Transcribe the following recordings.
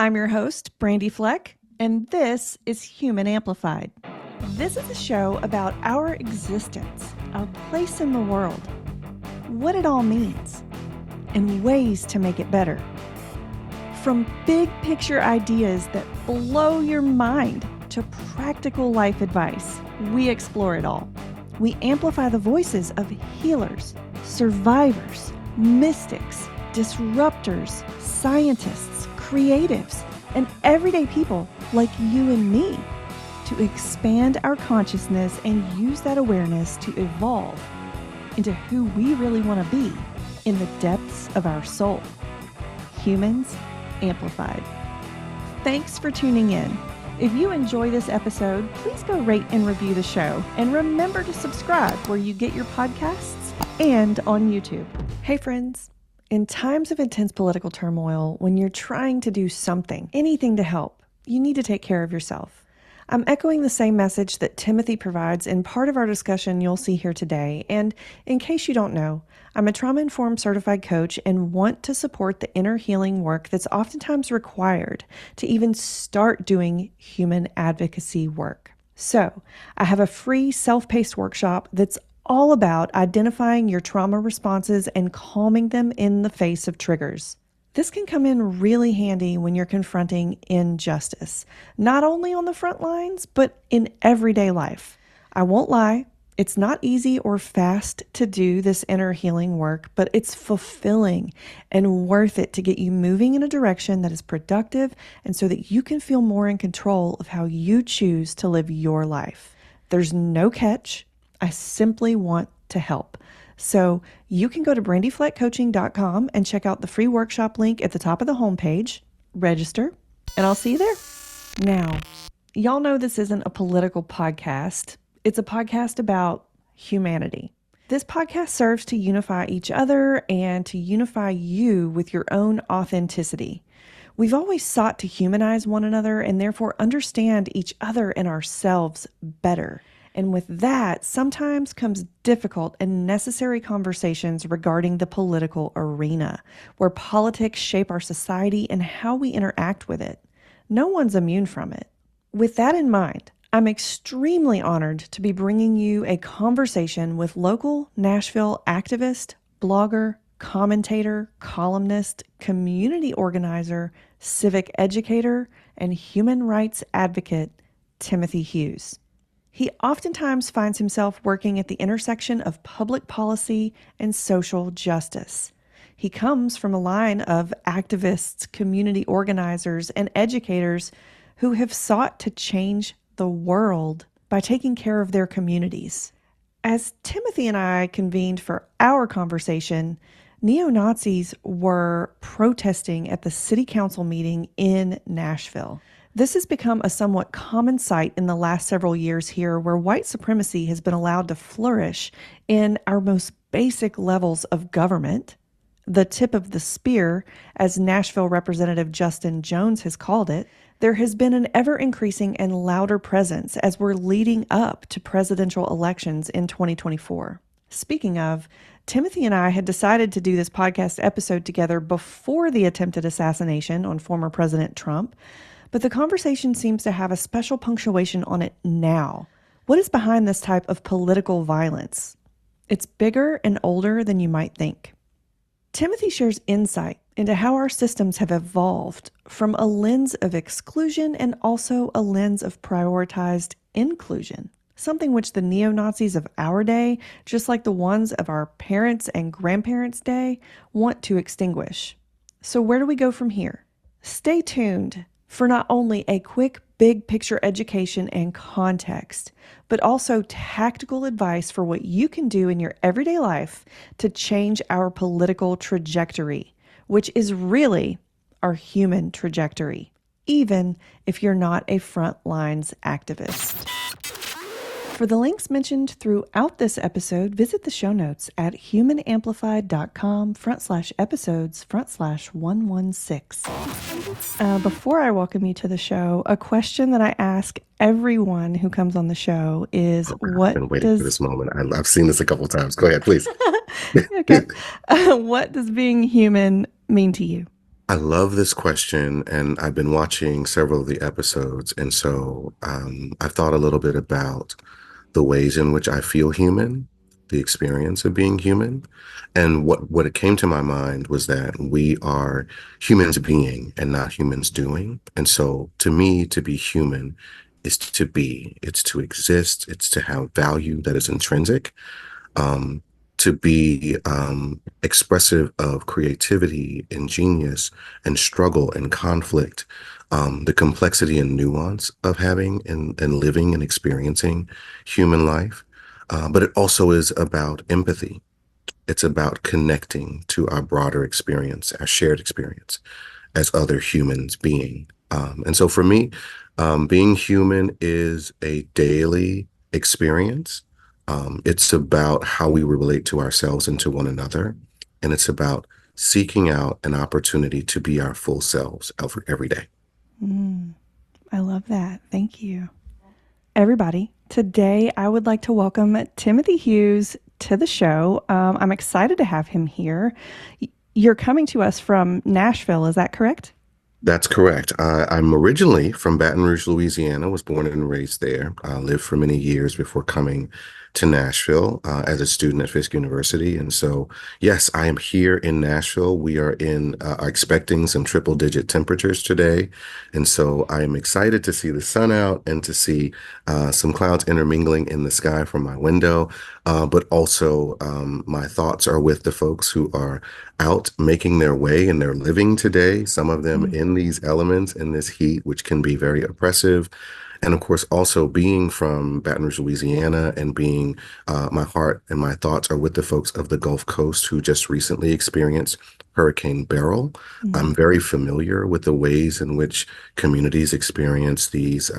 I'm your host, Brandy Fleck, and this is Human Amplified. This is a show about our existence, our place in the world, what it all means, and ways to make it better. From big picture ideas that blow your mind to practical life advice, we explore it all. We amplify the voices of healers, survivors, mystics, disruptors, scientists, creatives, and everyday people like you and me to expand our consciousness and use that awareness to evolve into who we really want to be in the depths of our soul. Humans Amplified. Thanks for tuning in. If you enjoy this episode, please go rate and review the show. And remember to subscribe where you get your podcasts and on YouTube. Hey friends, in times of intense political turmoil, when you're trying to do something, anything to help, you need to take care of yourself. I'm echoing the same message that Timothy provides in part of our discussion you'll see here today. And in case you don't know, I'm a trauma-informed certified coach and want to support the inner healing work that's oftentimes required to even start doing human advocacy work. So I have a free self-paced workshop that's all about identifying your trauma responses and calming them in the face of triggers. This can come in really handy when you're confronting injustice, not only on the front lines, but in everyday life. I won't lie, it's not easy or fast to do this inner healing work, but it's fulfilling and worth it to get you moving in a direction that is productive and so that you can feel more in control of how you choose to live your life. There's no catch. I simply want to help. So you can go to brandyfleckcoaching.com and check out the free workshop link at the top of the homepage, register, and I'll see you there. Now, y'all know this isn't a political podcast. It's a podcast about humanity. This podcast serves to unify each other and to unify you with your own authenticity. We've always sought to humanize one another and therefore understand each other and ourselves better. And with that, sometimes comes difficult and necessary conversations regarding the political arena, where politics shape our society and how we interact with it. No one's immune from it. With that in mind, I'm extremely honored to be bringing you a conversation with local Nashville activist, blogger, commentator, columnist, community organizer, civic educator, and human rights advocate, Timothy Hughes. He oftentimes finds himself working at the intersection of public policy and social justice. He comes from a line of activists, community organizers, and educators who have sought to change the world by taking care of their communities. As Timothy and I convened for our conversation, neo-Nazis were protesting at the city council meeting in Nashville. This has become a somewhat common sight in the last several years here, where white supremacy has been allowed to flourish in our most basic levels of government. The tip of the spear, as Nashville Representative Justin Jones has called it, there has been an ever-increasing and louder presence as we're leading up to presidential elections in 2024. Speaking of, Timothy and I had decided to do this podcast episode together before the attempted assassination on former President Trump, but the conversation seems to have a special punctuation on it now. What is behind this type of political violence? It's bigger and older than you might think. Timothy shares insight into how our systems have evolved from a lens of exclusion and also a lens of prioritized inclusion, something which the neo-Nazis of our day, just like the ones of our parents' and grandparents' day, want to extinguish. So where do we go from here? Stay tuned for not only a quick big picture education and context, but also tactical advice for what you can do in your everyday life to change our political trajectory, which is really our human trajectory, even if you're not a front lines activist. For the links mentioned throughout this episode, visit the show notes at humanamplified.com/episodes/116. Before I welcome you to the show, a question that I ask everyone who comes on the show is, I've been waiting for this moment. I've seen this a couple of times. Go ahead, please. Okay. What does being human mean to you? I love this question, and I've been watching several of the episodes, and so I've thought a little bit about the ways in which I feel human, the experience of being human, and what it came to my mind was that we are humans being and not humans doing, and so to me, to be human is to be, it's to exist, it's to have value that is intrinsic, um, to be expressive of creativity and genius and struggle and conflict, the complexity and nuance of having and living and experiencing human life. But it also is about empathy. It's about connecting to our broader experience, our shared experience as other humans being. And so for me, being human is a daily experience. It's about how we relate to ourselves and to one another. And it's about seeking out an opportunity to be our full selves every day. Mm, I love that. Thank you. Everybody, today I would like to welcome Timothy Hughes to the show. I'm excited to have him here. You're coming to us from Nashville, is that correct? That's correct. I'm originally from Baton Rouge, Louisiana, was born and raised there. Lived for many years before coming to Nashville as a student at Fisk University. And so, yes, I am here in Nashville. We are expecting some triple digit temperatures today. And so I am excited to see the sun out and to see some clouds intermingling in the sky from my window. But also, my thoughts are with the folks who are out making their way and they're living today, some of them Mm, in these elements, in this heat, which can be very oppressive. And of course, also being from Baton Rouge, Louisiana, and being my heart and my thoughts are with the folks of the Gulf Coast who just recently experienced Hurricane Beryl. mm, I'm very familiar with the ways in which communities experience these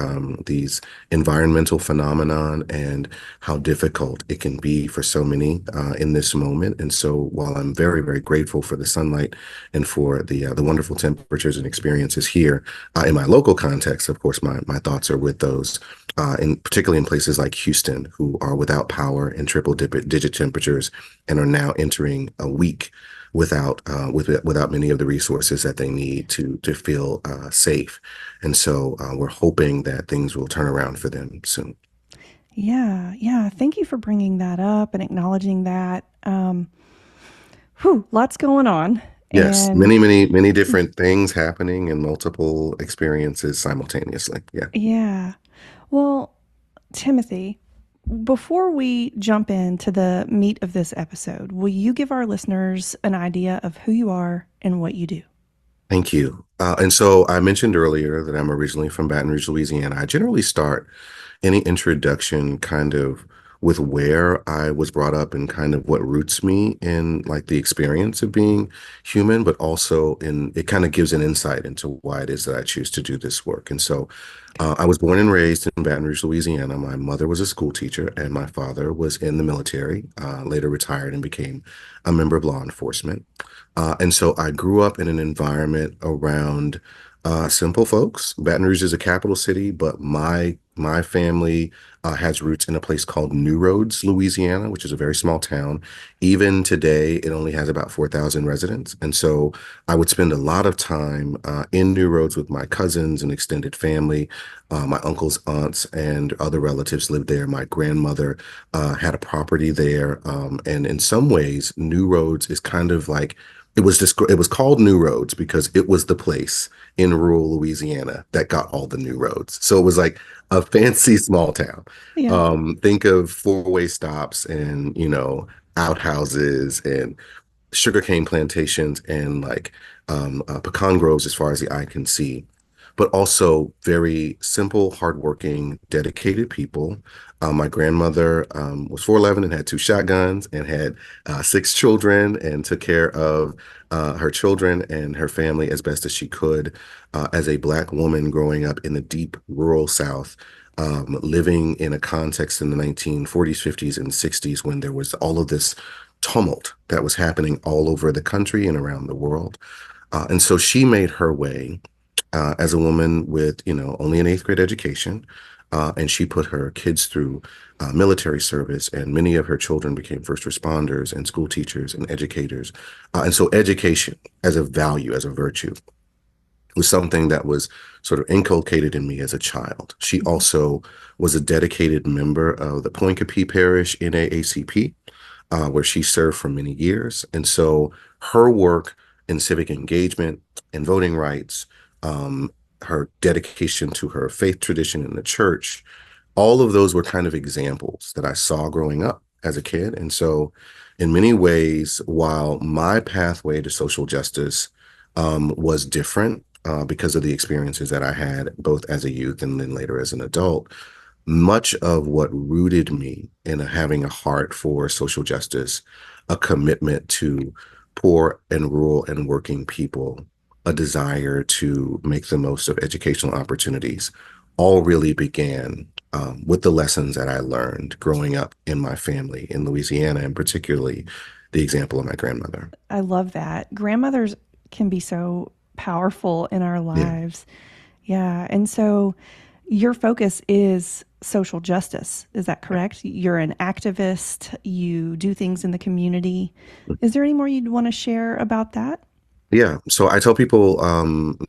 environmental phenomenon and how difficult it can be for so many in this moment. And so, while I'm very, very grateful for the sunlight and for the wonderful temperatures and experiences here in my local context, of course, my thoughts are with those, particularly in places like Houston, who are without power and triple digit temperatures and are now entering a week without many of the resources that they need to feel safe. And so we're hoping that things will turn around for them soon. yeah, yeah. Thank you for bringing that up and acknowledging that. Whew, lots going on. Yes, And many, many, many different things happening and multiple experiences simultaneously. Yeah. yeah, well, Timothy, before we jump into the meat of this episode, will you give our listeners an idea of who you are and what you do? Thank you. And so I mentioned earlier that I'm originally from Baton Rouge, Louisiana. I generally start any introduction kind of with where I was brought up and kind of what roots me in like the experience of being human, but also in it kind of gives an insight into why it is that I choose to do this work. And so I was born and raised in Baton Rouge, Louisiana. My mother was a school teacher and my father was in the military, later retired and became a member of law enforcement. And so I grew up in an environment around simple folks. Baton Rouge is a capital city, but my family has roots in a place called New Roads, Louisiana, which is a very small town. Even today, it only has about 4,000 residents. And so I would spend a lot of time in New Roads with my cousins and extended family. My uncles, aunts, and other relatives lived there. My grandmother had a property there. And in some ways, New Roads is kind of like it was called New Roads because it was the place in rural Louisiana that got all the new roads. So it was like a fancy small town. Yeah. Think of four-way stops and, outhouses and sugarcane plantations and like pecan groves as far as the eye can see, but also very simple, hardworking, dedicated people. My grandmother was 4'11" and had two shotguns and had six children and took care of her children and her family as best as she could. As a Black woman growing up in the deep rural South, living in a context in the 1940s, 50s, and 60s when there was all of this tumult that was happening all over the country and around the world. And so she made her way as a woman with, only an eighth grade education, and she put her kids through military service, and many of her children became first responders and school teachers and educators. And so education as a value, as a virtue, was something that was sort of inculcated in me as a child. She Mhm. also was a dedicated member of the Poincapie Parish NAACP, where she served for many years. And so her work in civic engagement and voting rights, um, her dedication to her faith tradition in the church, all of those were kind of examples that I saw growing up as a kid. And so, in many ways, while my pathway to social justice was different because of the experiences that I had both as a youth and then later as an adult, much of what rooted me in having a heart for social justice, a commitment to poor and rural and working people, a desire to make the most of educational opportunities, all really began with the lessons that I learned growing up in my family in Louisiana, and particularly the example of my grandmother. I love that. Grandmothers can be so powerful in our Yeah. lives. Yeah. And so your focus is social justice. Is that correct? You're an activist, you do things in the community. Is there any more you'd want to share about that? Yeah, so I tell people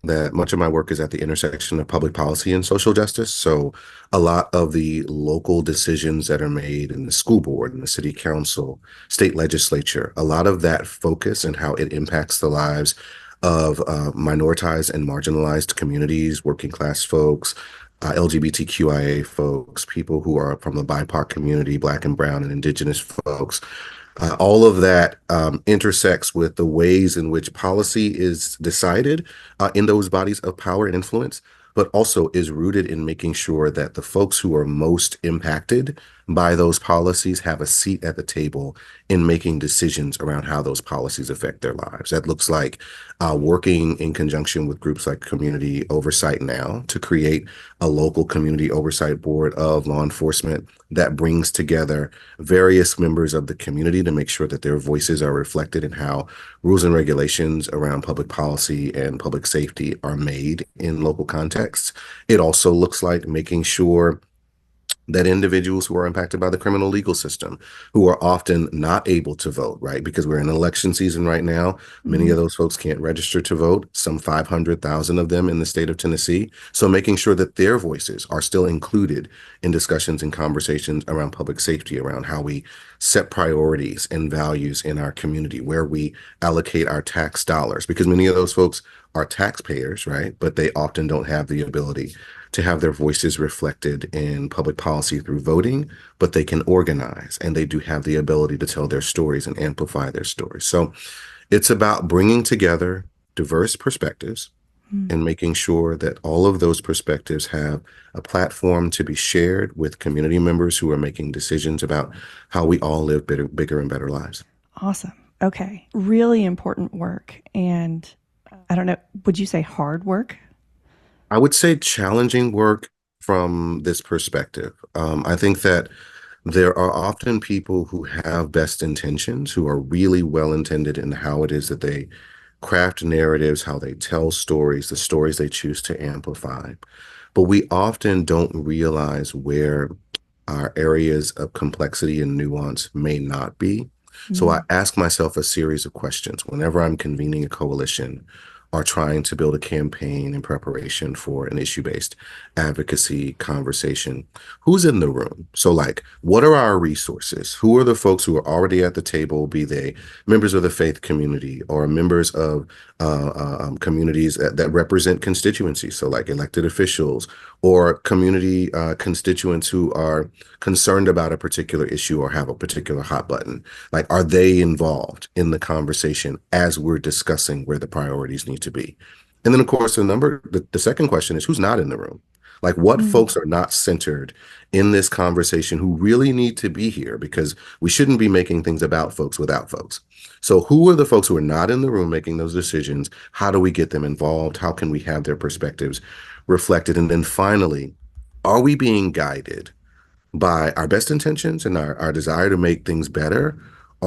that much of my work is at the intersection of public policy and social justice. So a lot of the local decisions that are made in the school board and the city council, state legislature, a lot of that focus and how it impacts the lives of minoritized and marginalized communities, working class folks, LGBTQIA folks, people who are from the BIPOC community, Black and Brown and Indigenous folks. All of that intersects with the ways in which policy is decided in those bodies of power and influence, but also is rooted in making sure that the folks who are most impacted by those policies have a seat at the table in making decisions around how those policies affect their lives. That looks like working in conjunction with groups like Community Oversight Now to create a local community oversight board of law enforcement that brings together various members of the community to make sure that their voices are reflected in how rules and regulations around public policy and public safety are made in local contexts. It also looks like making sure that individuals who are impacted by the criminal legal system, who are often not able to vote, right? Because we're in election season right now. Many Mm, of those folks can't register to vote, some 500,000 of them in the state of Tennessee. So making sure that their voices are still included in discussions and conversations around public safety, around how we set priorities and values in our community, where we allocate our tax dollars, because many of those folks are taxpayers, right? But they often don't have the ability to have their voices reflected in public policy through voting, but they can organize and they do have the ability to tell their stories and amplify their stories. So it's about bringing together diverse perspectives mm. and making sure that all of those perspectives have a platform to be shared with community members who are making decisions about how we all live bigger and better lives. Awesome. Okay. Really important work. And I don't know, would you say hard work? I would say challenging work from this perspective. I think that there are often people who have best intentions, who are really well intended in how it is that they craft narratives, how they tell stories, the stories they choose to amplify. But we often don't realize where our areas of complexity and nuance may not be. So I Mm, ask myself a series of questions whenever I'm convening a coalition or trying to build a campaign in preparation for an issue-based advocacy conversation. Who's in the room? So, like, what are our resources? Who are the folks who are already at the table, be they members of the faith community or members of communities that represent constituencies, so like elected officials or community constituents who are concerned about a particular issue or have a particular hot button? Like, are they involved in the conversation as we're discussing where the priorities need to be? And then, of course, the second question is who's not in the room? Like, what mm. folks are not centered in this conversation who really need to be here? Because we shouldn't be making things about folks without folks. So, who are the folks who are not in the room making those decisions? How do we get them involved? How can we have their perspectives reflected? And then finally, are we being guided by our best intentions and our desire to make things better?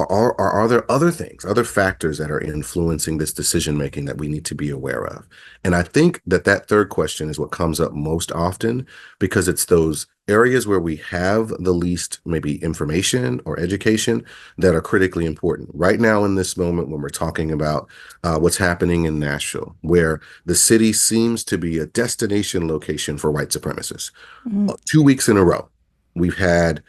Are there other things, other factors that are influencing this decision making that we need to be aware of? And I think that that third question is what comes up most often because it's those areas where we have the least maybe information or education that are critically important. Right now, in this moment, when we're talking about what's happening in Nashville, where the city seems to be a destination location for white supremacists. Mm, 2 weeks in a row, we've had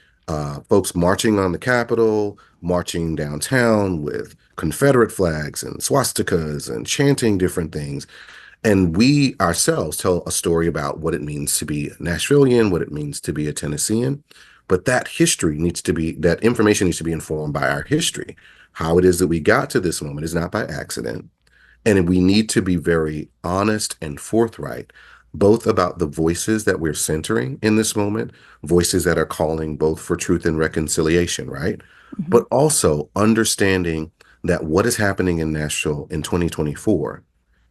folks marching on the Capitol, marching downtown with Confederate flags and swastikas and chanting different things. And we ourselves tell a story about what it means to be Nashvilleian, what it means to be a Tennessean. But that information needs to be informed by our history. How it is that we got to this moment is not by accident. And we need to be very honest and forthright, both about the voices that we're centering in this moment, voices that are calling both for truth and reconciliation, right? mhm. But also understanding that what is happening in Nashville in 2024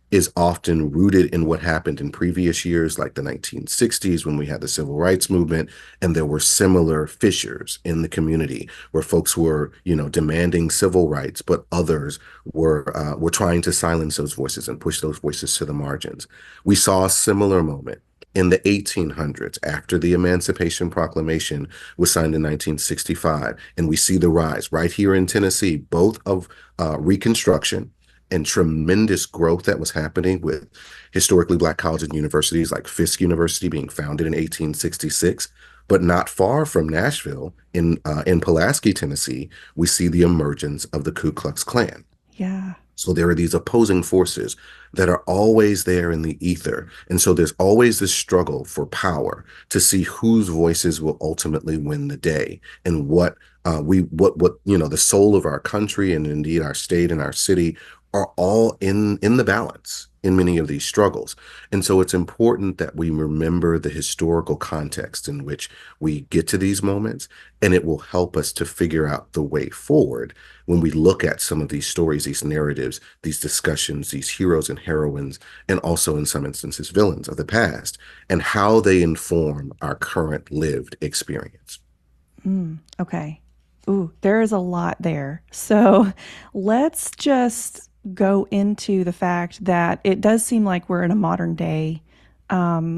is often rooted in what happened in previous years, like the 1960s when we had the civil rights movement, and there were similar fissures in the community where folks were, demanding civil rights, but others were trying to silence those voices and push those voices to the margins. We saw a similar moment in the 1800s after the Emancipation Proclamation was signed in 1965, and we see the rise right here in Tennessee, both of Reconstruction and tremendous growth that was happening with historically Black colleges and universities like Fisk University being founded in 1866. But not far from Nashville, in Pulaski, Tennessee, we see the emergence of the Ku Klux Klan. Yeah. So there are these opposing forces that are always there in the ether. And so there's always this struggle for power to see whose voices will ultimately win the day and the soul of our country and indeed our state and our city are all in the balance in many of these struggles. And so it's important that we remember the historical context in which we get to these moments, and it will help us to figure out the way forward when we look at some of these stories, these narratives, these discussions, these heroes and heroines, and also in some instances, villains of the past, and how they inform our current lived experience. Okay. Ooh, there is a lot there. So let's just go into the fact that it does seem like we're in a modern day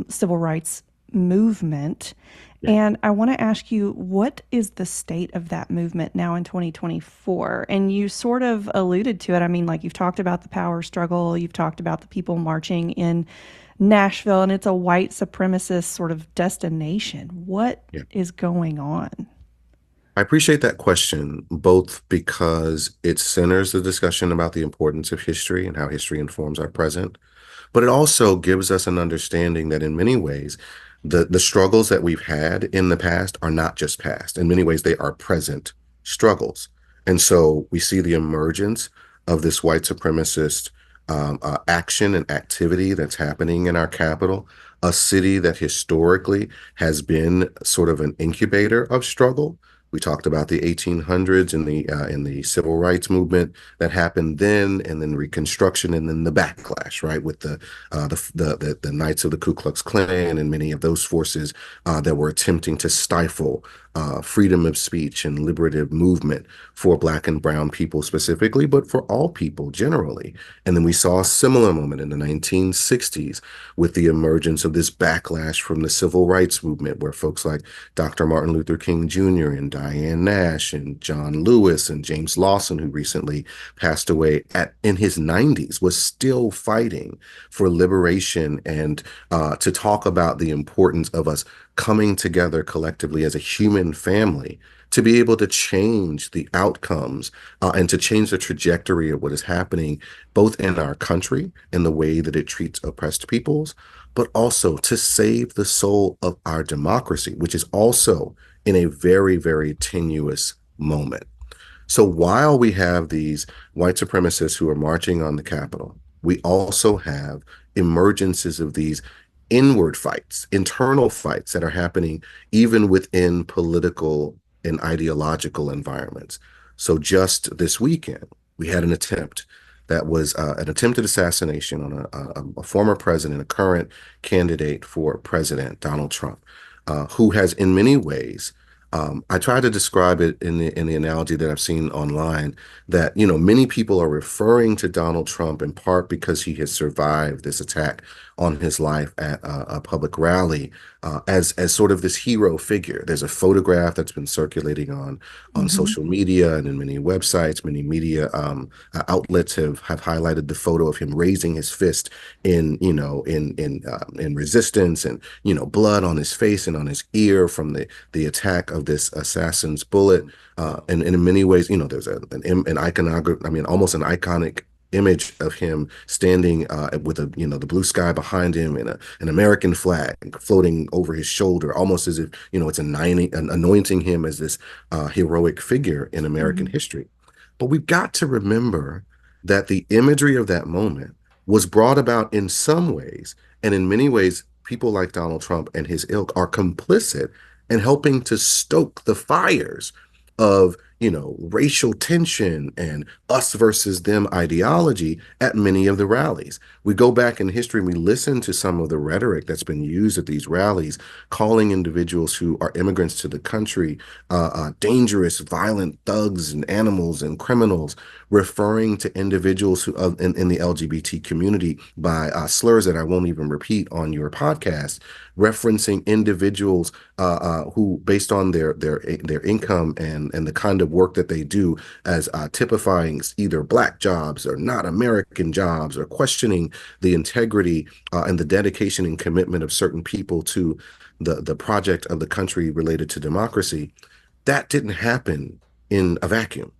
civil rights movement. Yeah. And I want to ask you, what is the state of that movement now in 2024? And you sort of alluded to it. I mean, like you've talked about the power struggle, you've talked about the people marching in Nashville, and it's a white supremacist sort of destination. What Yeah. is going on? I appreciate that question, both because it centers the discussion about the importance of history and how history informs our present, but it also gives us an understanding that in many ways, the struggles that we've had in the past are not just past. In many ways, they are present struggles. And so we see the emergence of this white supremacist action and activity that's happening in our capital, a city that historically has been sort of an incubator of struggle. We talked about the 1800s and the civil rights movement that happened then, and then Reconstruction, and then the backlash, right, with the Knights of the Ku Klux Klan and many of those forces that were attempting to stifle freedom of speech and liberative movement for Black and Brown people specifically, but for all people generally. And then we saw a similar moment in the 1960s with the emergence of this backlash from the civil rights movement, where folks like Dr. Martin Luther King Jr. and Diane Nash and John Lewis and James Lawson, who recently passed away in his 90s, was still fighting for liberation and to talk about the importance of us coming together collectively as a human family to be able to change the outcomes and to change the trajectory of what is happening both in our country in the way that it treats oppressed peoples, but also to save the soul of our democracy, which is also in a very, very tenuous moment. So while we have these white supremacists who are marching on the Capitol, we also have emergences of these inward fights, internal fights that are happening even within political and ideological environments. So just this weekend, we had an attempted assassination on a former president, a current candidate for president, Donald Trump, who has in many ways I try to describe it in the analogy that I've seen online that, many people are referring to Donald Trump in part because he has survived this attack on his life at a public rally as sort of this hero figure. There's a photograph that's been circulating on Hmm. social media and in many websites, many media outlets have highlighted the photo of him raising his fist in resistance, and blood on his face and on his ear from the attack of this assassin's bullet. And in many ways, there's an iconography, I mean, almost an iconic image of him standing with the blue sky behind him and an American flag floating over his shoulder, almost as if, it's anointing him as this heroic figure in American Hmm. history. But we've got to remember that the imagery of that moment was brought about in some ways, and in many ways, people like Donald Trump and his ilk are complicit in helping to stoke the fires of, racial tension and us versus them ideology at many of the rallies. We go back in history and we listen to some of the rhetoric that's been used at these rallies, calling individuals who are immigrants to the country dangerous, violent thugs and animals and criminals, referring to individuals who in the LGBT community by slurs that I won't even repeat on your podcast, referencing individuals who, based on their income and the kind of work that they do, as typifying either Black jobs or not American jobs, or questioning the integrity and the dedication and commitment of certain people to the project of the country related to democracy. That didn't happen in a vacuum.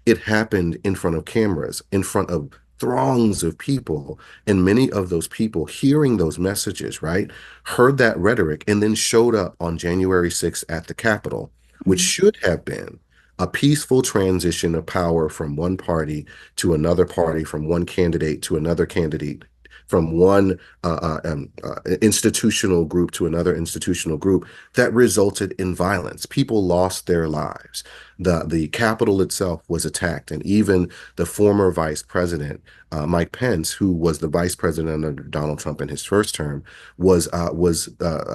It happened in front of cameras, in front of throngs of people. And many of those people hearing those messages, right, heard that rhetoric and then showed up on January 6th at the Capitol, which Hmm. should have been a peaceful transition of power from one party, from one candidate to another candidate, from one institutional group to another institutional group, that resulted in violence. People lost their lives. The Capitol itself was attacked, and even the former Vice President, Mike Pence, who was the Vice President under Donald Trump in his first term, was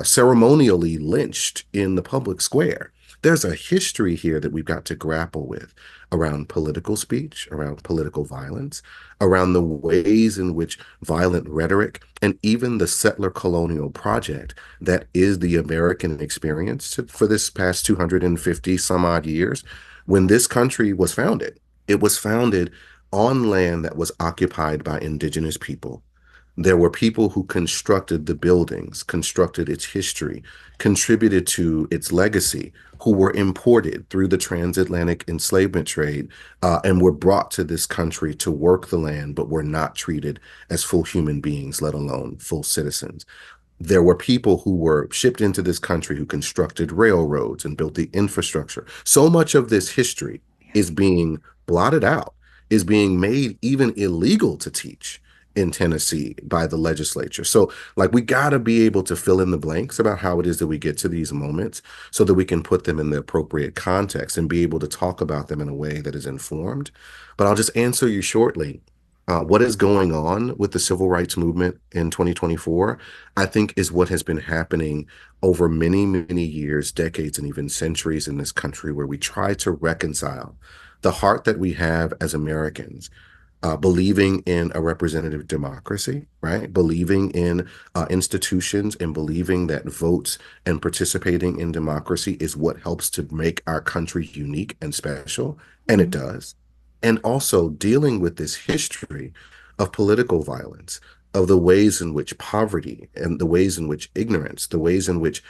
ceremonially lynched in the public square. There's a history here that we've got to grapple with around political speech, around political violence, around the ways in which violent rhetoric and even the settler colonial project that is the American experience for this past 250 some odd years. When this country was founded, it was founded on land that was occupied by indigenous people. There were people who constructed the buildings, constructed its history, contributed to its legacy, who were imported through the transatlantic enslavement trade and were brought to this country to work the land, but were not treated as full human beings, let alone full citizens. There were people who were shipped into this country who constructed railroads and built the infrastructure. So much of this history is being blotted out, is being made even illegal to teach in Tennessee by the legislature. So, like, we got to be able to fill in the blanks about how it is that we get to these moments so that we can put them in the appropriate context and be able to talk about them in a way that is informed. But I'll just answer you shortly. What is going on with the civil rights movement in 2024, I think, is what has been happening over many, many years, decades, and even centuries in this country, where we try to reconcile the heart that we have as Americans, believing in a representative democracy, right? Believing in institutions and believing that votes and participating in democracy is what helps to make our country unique and special, and it Hmm. does. And also dealing with this history of political violence, of the ways in which poverty and the ways in which ignorance, the ways in which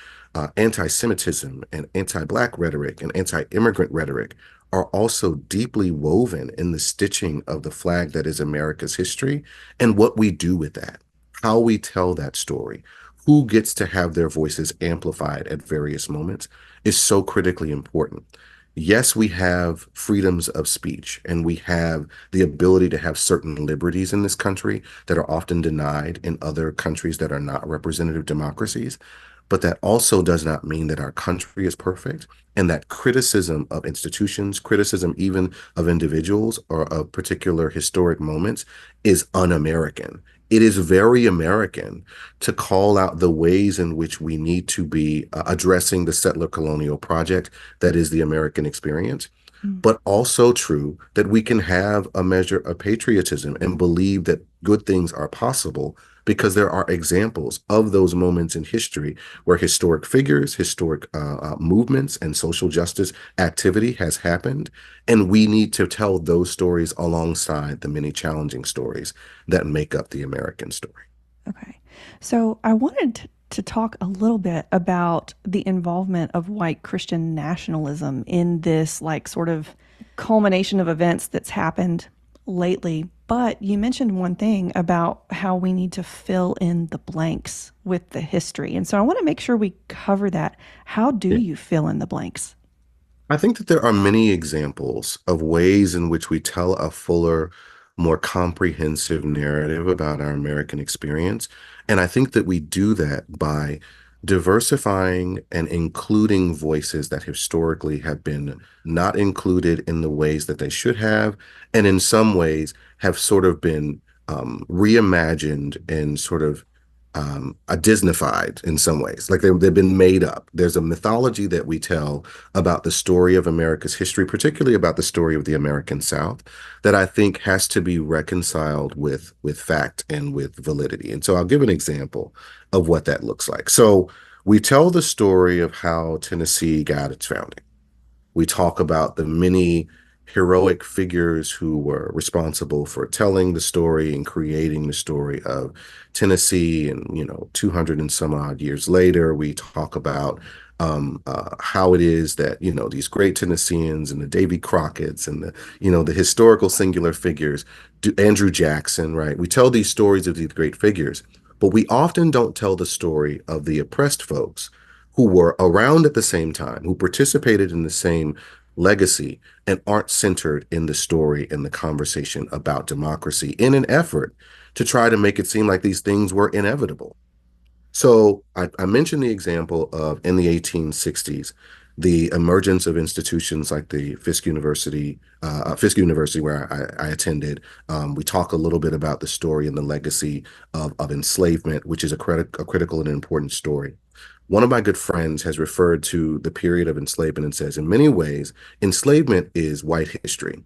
anti-Semitism and anti-Black rhetoric and anti-immigrant rhetoric are also deeply woven in the stitching of the flag that is America's history, and what we do with that, how we tell that story, who gets to have their voices amplified at various moments is so critically important. Yes, we have freedoms of speech and we have the ability to have certain liberties in this country that are often denied in other countries that are not representative democracies. But that also does not mean that our country is perfect, and that criticism of institutions, criticism even of individuals or of particular historic moments is un American. it is very American to call out the ways in which we need to be addressing the settler colonial project that is the American experience, Mm. but also true that we can have a measure of patriotism and believe that good things are possible because there are examples of those moments in history where historic figures, historic movements, and social justice activity has happened. And we need to tell those stories alongside the many challenging stories that make up the American story. Okay. So I wanted to talk a little bit about the involvement of white Christian nationalism in this, like, sort of culmination of events that's happened lately. But you mentioned one thing about how we need to fill in the blanks with the history. And so I want to make sure we cover that. How do Yeah. you fill in the blanks? I think that there are many examples of ways in which we tell a fuller, more comprehensive narrative about our American experience. And I think that we do that by diversifying and including voices that historically have been not included in the ways that they should have, and in some ways have sort of been reimagined and sort of Disneyfied in some ways. Like they've been made up. There's a mythology that we tell about the story of America's history, particularly about the story of the American South, that I think has to be reconciled with fact and with validity. And so I'll give an example of what that looks like. So we tell the story of how Tennessee got its founding. We talk about the many heroic figures who were responsible for telling the story and creating the story of Tennessee. And, 200 and some odd years later, we talk about how it is that, these great Tennesseans and the Davy Crockett's and the historical singular figures, Andrew Jackson, right? We tell these stories of these great figures, but we often don't tell the story of the oppressed folks who were around at the same time, who participated in the same legacy and aren't centered in the story and the conversation about democracy in an effort to try to make it seem like these things were inevitable. So I mentioned the example of in the 1860s, the emergence of institutions like the Fisk University, where I attended. We talk a little bit about the story and the legacy of enslavement, which is a critical and important story. One of my good friends has referred to the period of enslavement and says, in many ways, enslavement is white history.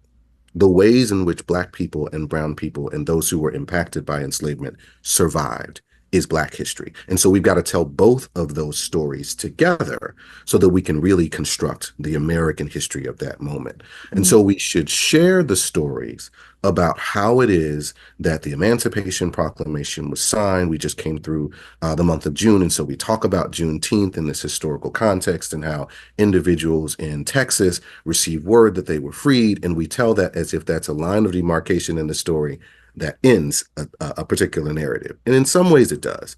The ways in which Black people and Brown people and those who were impacted by enslavement survived is Black history. And so we've got to tell both of those stories together so that we can really construct the American history of that moment. And Mm. so we should share the stories about how it is that the Emancipation Proclamation was signed. We just came through the month of June. And so we talk about Juneteenth in this historical context and how individuals in Texas received word that they were freed. And we tell that as if that's a line of demarcation in the story that ends a particular narrative. And in some ways it does.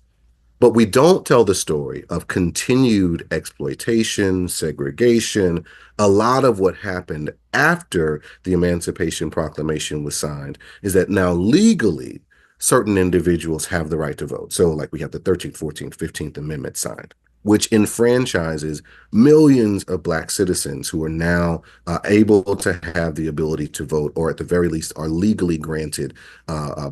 But we don't tell the story of continued exploitation, segregation, a lot of what happened after the Emancipation Proclamation was signed is that now legally certain individuals have the right to vote. So like we have the 13th, 14th, 15th Amendment signed, which enfranchises millions of Black citizens who are now able to have the ability to vote, or at the very least are legally granted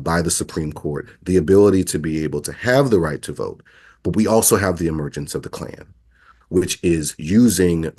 by the Supreme Court the ability to be able to have the right to vote. But we also have the emergence of the Klan, which is using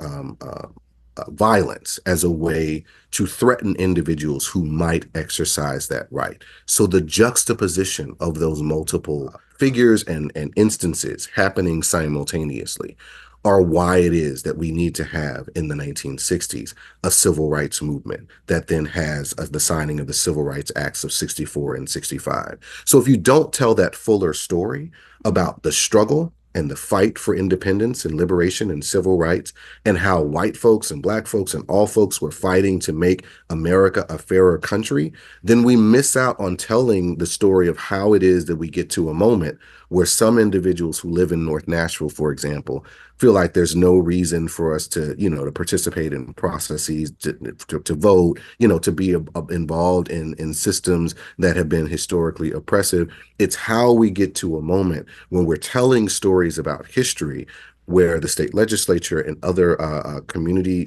violence as a way to threaten individuals who might exercise that right. So the juxtaposition of those multiple figures and instances happening simultaneously are why it is that we need to have in the 1960s a civil rights movement that then has the signing of the Civil Rights Acts of 64 and 65. So if you don't tell that fuller story about the struggle and the fight for independence and liberation and civil rights, and how white folks and Black folks and all folks were fighting to make America a fairer country, then we miss out on telling the story of how it is that we get to a moment where some individuals who live in North Nashville, for example, feel like there's no reason for us to participate in processes, to vote, to be involved in systems that have been historically oppressive. It's how we get to a moment when we're telling stories about history where the state legislature and other community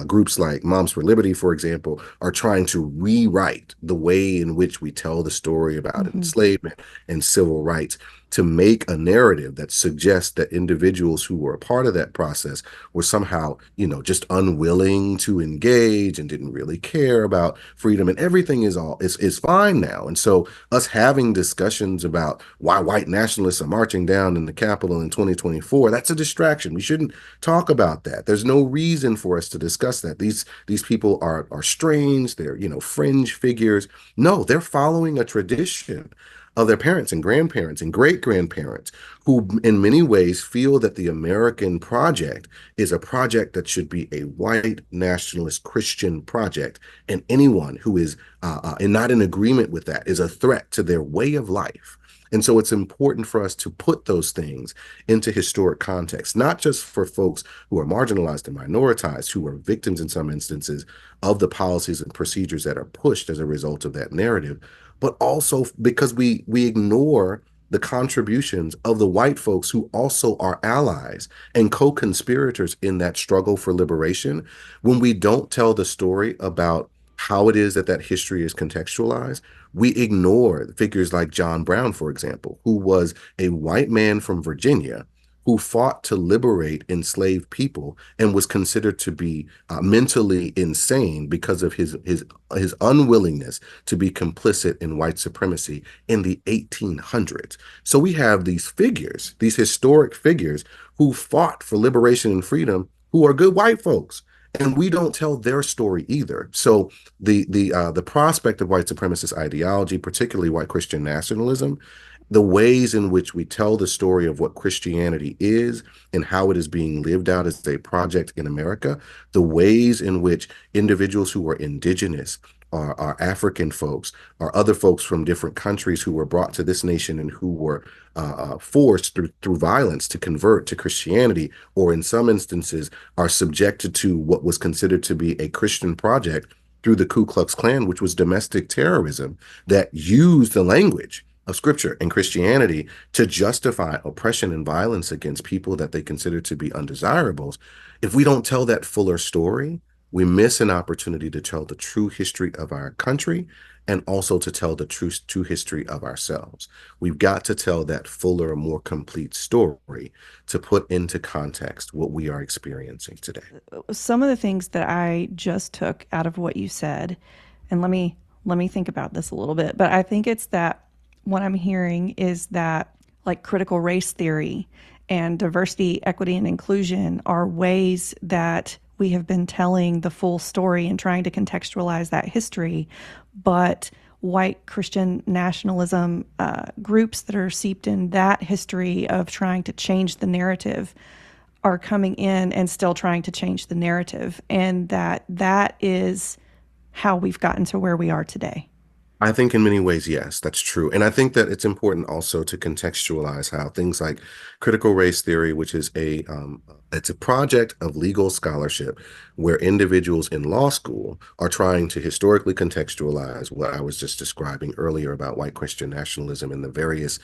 groups like Moms for Liberty, for example, are trying to rewrite the way in which we tell the story about Hmm. enslavement and civil rights to make a narrative that suggests that individuals who were a part of that process were somehow, just unwilling to engage and didn't really care about freedom, and everything is fine now. And so us having discussions about why white nationalists are marching down in the Capitol in 2024, that's a distraction. We shouldn't talk about that. There's no reason for us to discuss that. These people are strange, they're, fringe figures. No, they're following a tradition of their parents and grandparents and great grandparents who, in many ways, feel that the American project is a project that should be a white nationalist Christian project. And anyone who is and not in agreement with that is a threat to their way of life. And so it's important for us to put those things into historic context, not just for folks who are marginalized and minoritized, who are victims in some instances of the policies and procedures that are pushed as a result of that narrative, but also because we ignore the contributions of the white folks who also are allies and co-conspirators in that struggle for liberation. When we don't tell the story about how it is that that history is contextualized, we ignore figures like John Brown, for example, who was a white man from Virginia who fought to liberate enslaved people and was considered to be mentally insane because of his unwillingness to be complicit in white supremacy in the 1800s. So we have these figures, these historic figures who fought for liberation and freedom, who are good white folks. And we don't tell their story either. So the prospect of white supremacist ideology, particularly white Christian nationalism, the ways in which we tell the story of what Christianity is and how it is being lived out as a project in America, the ways in which individuals who are indigenous, are African folks, or other folks from different countries who were brought to this nation and who were forced through violence to convert to Christianity, or in some instances are subjected to what was considered to be a Christian project through the Ku Klux Klan, which was domestic terrorism that used the language of scripture and Christianity to justify oppression and violence against people that they consider to be undesirables. If we don't tell that fuller story, we miss an opportunity to tell the true history of our country and also to tell the true history of ourselves. We've got to tell that fuller, more complete story to put into context what we are experiencing today. Some of the things that I just took out of what you said, and let me think about this a little bit, but I think it's that what I'm hearing is that like critical race theory and diversity, equity, and inclusion are ways that we have been telling the full story and trying to contextualize that history. But white Christian nationalism groups that are seeped in that history of trying to change the narrative are coming in and still trying to change the narrative. And that is how we've gotten to where we are today. I think in many ways, yes, that's true. And I think that it's important also to contextualize how things like critical race theory, which is it's a project of legal scholarship where individuals in law school are trying to historically contextualize what I was just describing earlier about white Christian nationalism and the various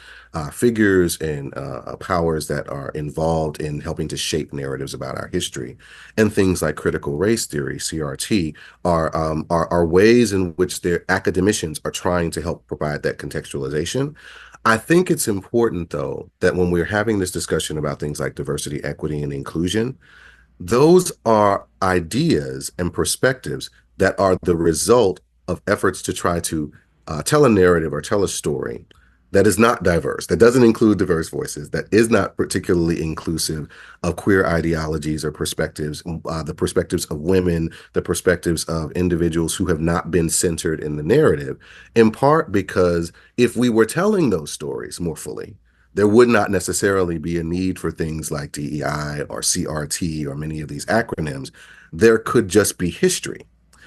figures and powers that are involved in helping to shape narratives about our history. And things like critical race theory, CRT, are ways in which their academicians are trying to help provide that contextualization. I think it's important, though, that when we're having this discussion about things like diversity, equity, and inclusion, those are ideas and perspectives that are the result of efforts to try to tell a narrative or tell a story that is not diverse, that doesn't include diverse voices, that is not particularly inclusive of queer ideologies or perspectives, the perspectives of women, the perspectives of individuals who have not been centered in the narrative, in part because if we were telling those stories more fully, there would not necessarily be a need for things like DEI or CRT or many of these acronyms. There could just be history.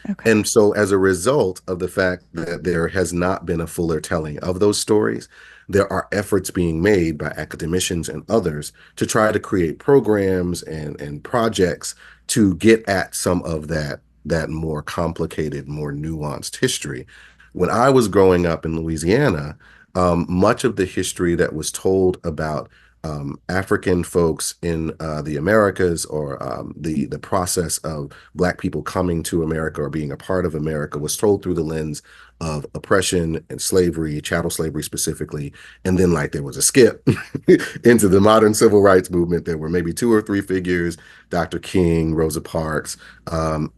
Okay. And so, as a result of the fact that there has not been a fuller telling of those stories, there are efforts being made by academicians and others to try to create programs and projects to get at some of that more complicated, more nuanced history. When I was growing up in Louisiana, much of the history that was told about African folks in the Americas, or the process of Black people coming to America or being a part of America was told through the lens of oppression and slavery, chattel slavery specifically. And then, like, there was a skip into the modern civil rights movement. There were maybe two or three figures: Dr. King, Rosa Parks.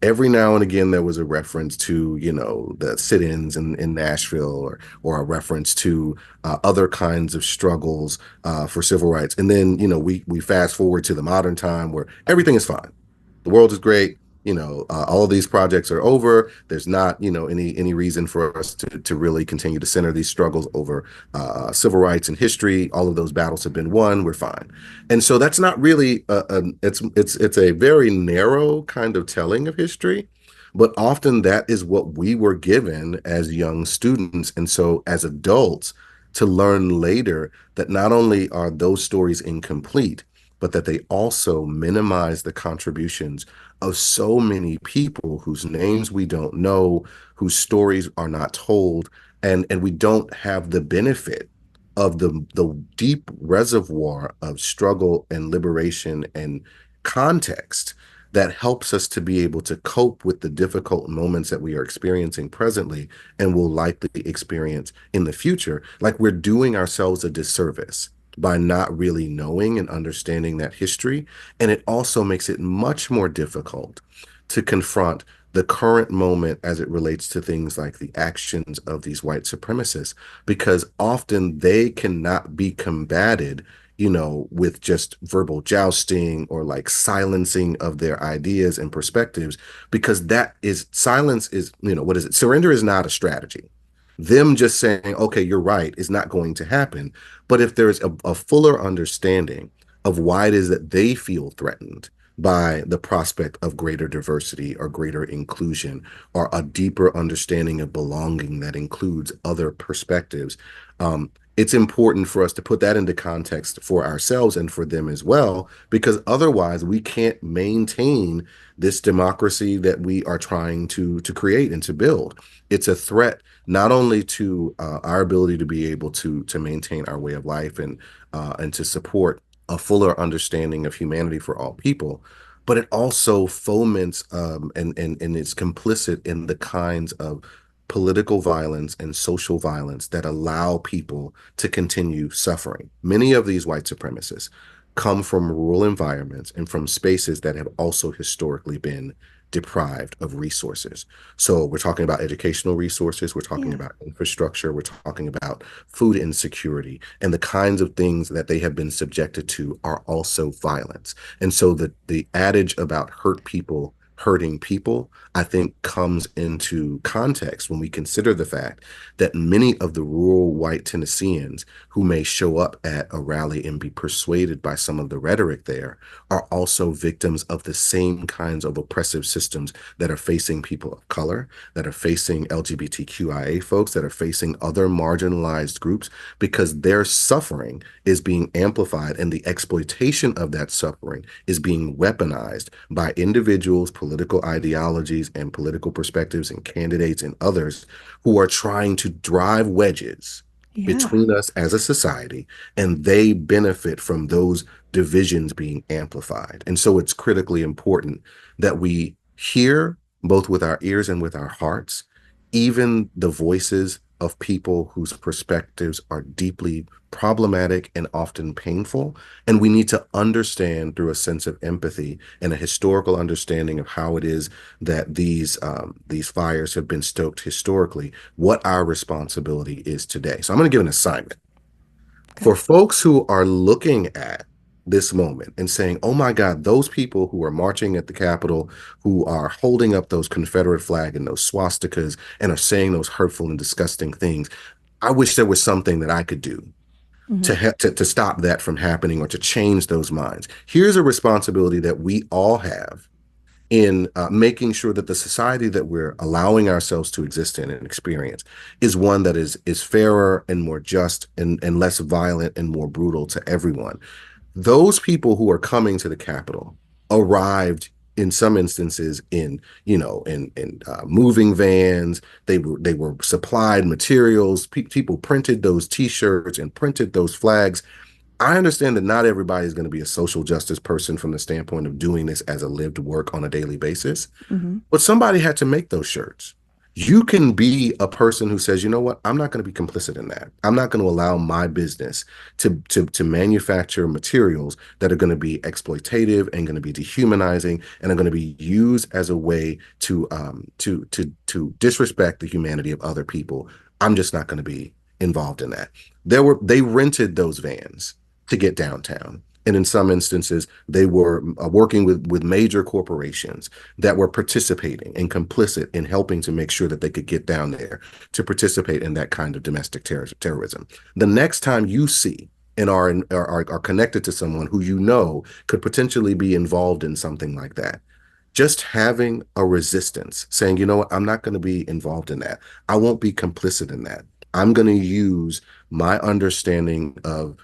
Every now and again, there was a reference to, the sit-ins in Nashville, or a reference to other kinds of struggles for civil rights. And then, we fast forward to the modern time where everything is fine. The world is great. All of these projects are over. There's not, any reason for us to really continue to center these struggles over civil rights and history. All of those battles have been won. We're fine. And so that's not really it's a very narrow kind of telling of history, but often that is what we were given as young students. And so as adults, to learn later that not only are those stories incomplete, but that they also minimize the contributions of so many people whose names we don't know, whose stories are not told, and we don't have the benefit of the deep reservoir of struggle and liberation and context that helps us to be able to cope with the difficult moments that we are experiencing presently and will likely experience in the future. Like, we're doing ourselves a disservice by not really knowing and understanding that history. And it also makes it much more difficult to confront the current moment as it relates to things like the actions of these white supremacists, because often they cannot be combated, with just verbal jousting or like silencing of their ideas and perspectives, because silence is, what is it? Surrender is not a strategy. Them just saying, okay, you're right, is not going to happen. But if there's a fuller understanding of why it is that they feel threatened by the prospect of greater diversity or greater inclusion, or a deeper understanding of belonging that includes other perspectives, it's important for us to put that into context for ourselves and for them as well, because otherwise we can't maintain this democracy that we are trying to create and to build. It's a threat not only to our ability to be able to maintain our way of life and to support a fuller understanding of humanity for all people, but it also foments and it's complicit in the kinds of political violence and social violence that allow people to continue suffering. Many of these white supremacists come from rural environments and from spaces that have also historically been deprived of resources. So we're talking about educational resources, we're talking Yeah. about infrastructure, we're talking about food insecurity, and the kinds of things that they have been subjected to are also violence. And so the adage about hurt people hurting people, I think, comes into context when we consider the fact that many of the rural white Tennesseans who may show up at a rally and be persuaded by some of the rhetoric there are also victims of the same kinds of oppressive systems that are facing people of color, that are facing LGBTQIA folks, that are facing other marginalized groups, because their suffering is being amplified and the exploitation of that suffering is being weaponized by individuals, political ideologies, and political perspectives, and candidates and others who are trying to drive wedges Yeah. between us as a society, and they benefit from those divisions being amplified. And so it's critically important that we hear, both with our ears and with our hearts, even the voices of people whose perspectives are deeply problematic and often painful. And we need to understand, through a sense of empathy and a historical understanding of how it is that these fires have been stoked historically, what our responsibility is today. So I'm going to give an assignment Okay. for folks who are looking at this moment and saying, oh my God, those people who are marching at the Capitol, who are holding up those Confederate flag and those swastikas and are saying those hurtful and disgusting things, I wish there was something that I could do Hmm. to stop that from happening or to change those minds. Here's a responsibility that we all have in making sure that the society that we're allowing ourselves to exist in and experience is one that is fairer and more just and less violent and more brutal to everyone. Those people who are coming to the Capitol arrived in some instances in moving vans. They were supplied materials. People printed those T-shirts and printed those flags. I understand that not everybody is going to be a social justice person from the standpoint of doing this as a lived work on a daily basis. Hmm. But somebody had to make those shirts. You can be a person who says, you know what, I'm not going to be complicit in that. I'm not going to allow my business to manufacture materials that are going to be exploitative and going to be dehumanizing and are going to be used as a way to disrespect the humanity of other people. I'm just not going to be involved in that. They rented those vans to get downtown. And in some instances, they were working with major corporations that were participating and complicit in helping to make sure that they could get down there to participate in that kind of domestic terrorism. The next time you see and are connected to someone who you know could potentially be involved in something like that, just having a resistance, saying, you know what, I'm not going to be involved in that. I won't be complicit in that. I'm going to use my understanding of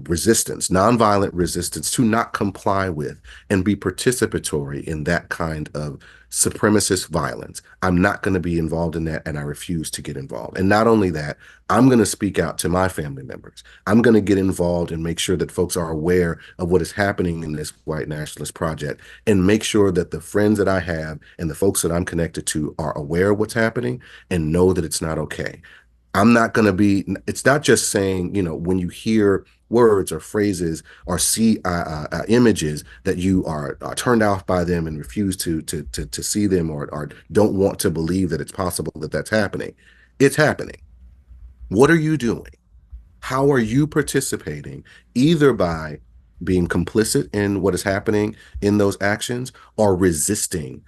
resistance, nonviolent resistance, to not comply with and be participatory in that kind of supremacist violence. I'm not going to be involved in that, and I refuse to get involved. And not only that, I'm going to speak out to my family members. I'm going to get involved and make sure that folks are aware of what is happening in this white nationalist project and make sure that the friends that I have and the folks that I'm connected to are aware of what's happening and know that it's not okay. I'm not going to be, it's not just saying, when you hear words or phrases or see images that you are turned off by them and refuse to see them or don't want to believe that it's possible that that's happening. It's happening. What are you doing? How are you participating either by being complicit in what is happening in those actions or resisting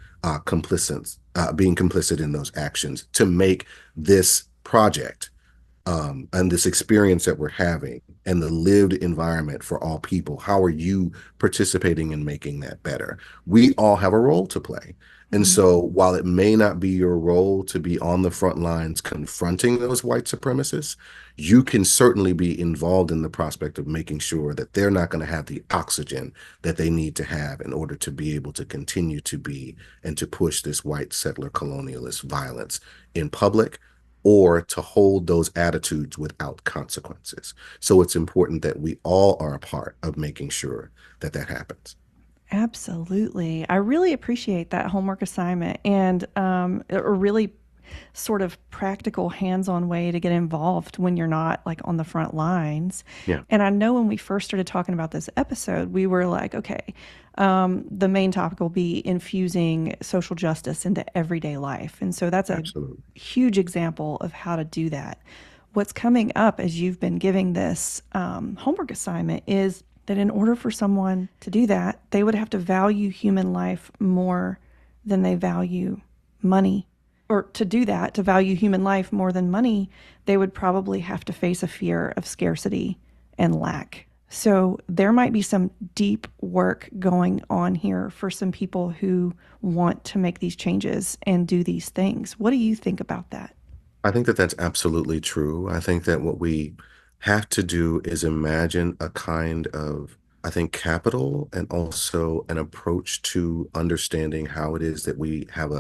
being complicit in those actions to make this project and this experience that we're having and the lived environment for all people? How are you participating in making that better? We all have a role to play. And Hmm. so while it may not be your role to be on the front lines confronting those white supremacists, you can certainly be involved in the prospect of making sure that they're not going to have the oxygen that they need to have in order to be able to continue to be and to push this white settler colonialist violence in public or to hold those attitudes without consequences. So it's important that we all are a part of making sure that that happens. Absolutely. I really appreciate that homework assignment and a really sort of practical, hands on way to get involved when you're not like on the front lines. Yeah, And I know when we first started talking about this episode, we were like, okay, the main topic will be infusing social justice into everyday life. And so that's a absolutely. huge example of how to do that. What's coming up as you've been giving this homework assignment is that in order for someone to do that, they would have to value human life more than they value money. Or to do that, to value human life more than money, they would probably have to face a fear of scarcity and lack. So there might be some deep work going on here for some people who want to make these changes and do these things. What do you think about that? I think that that's absolutely true. I think that what we have to do is imagine a kind of, I think, capital and also an approach to understanding how it is that we have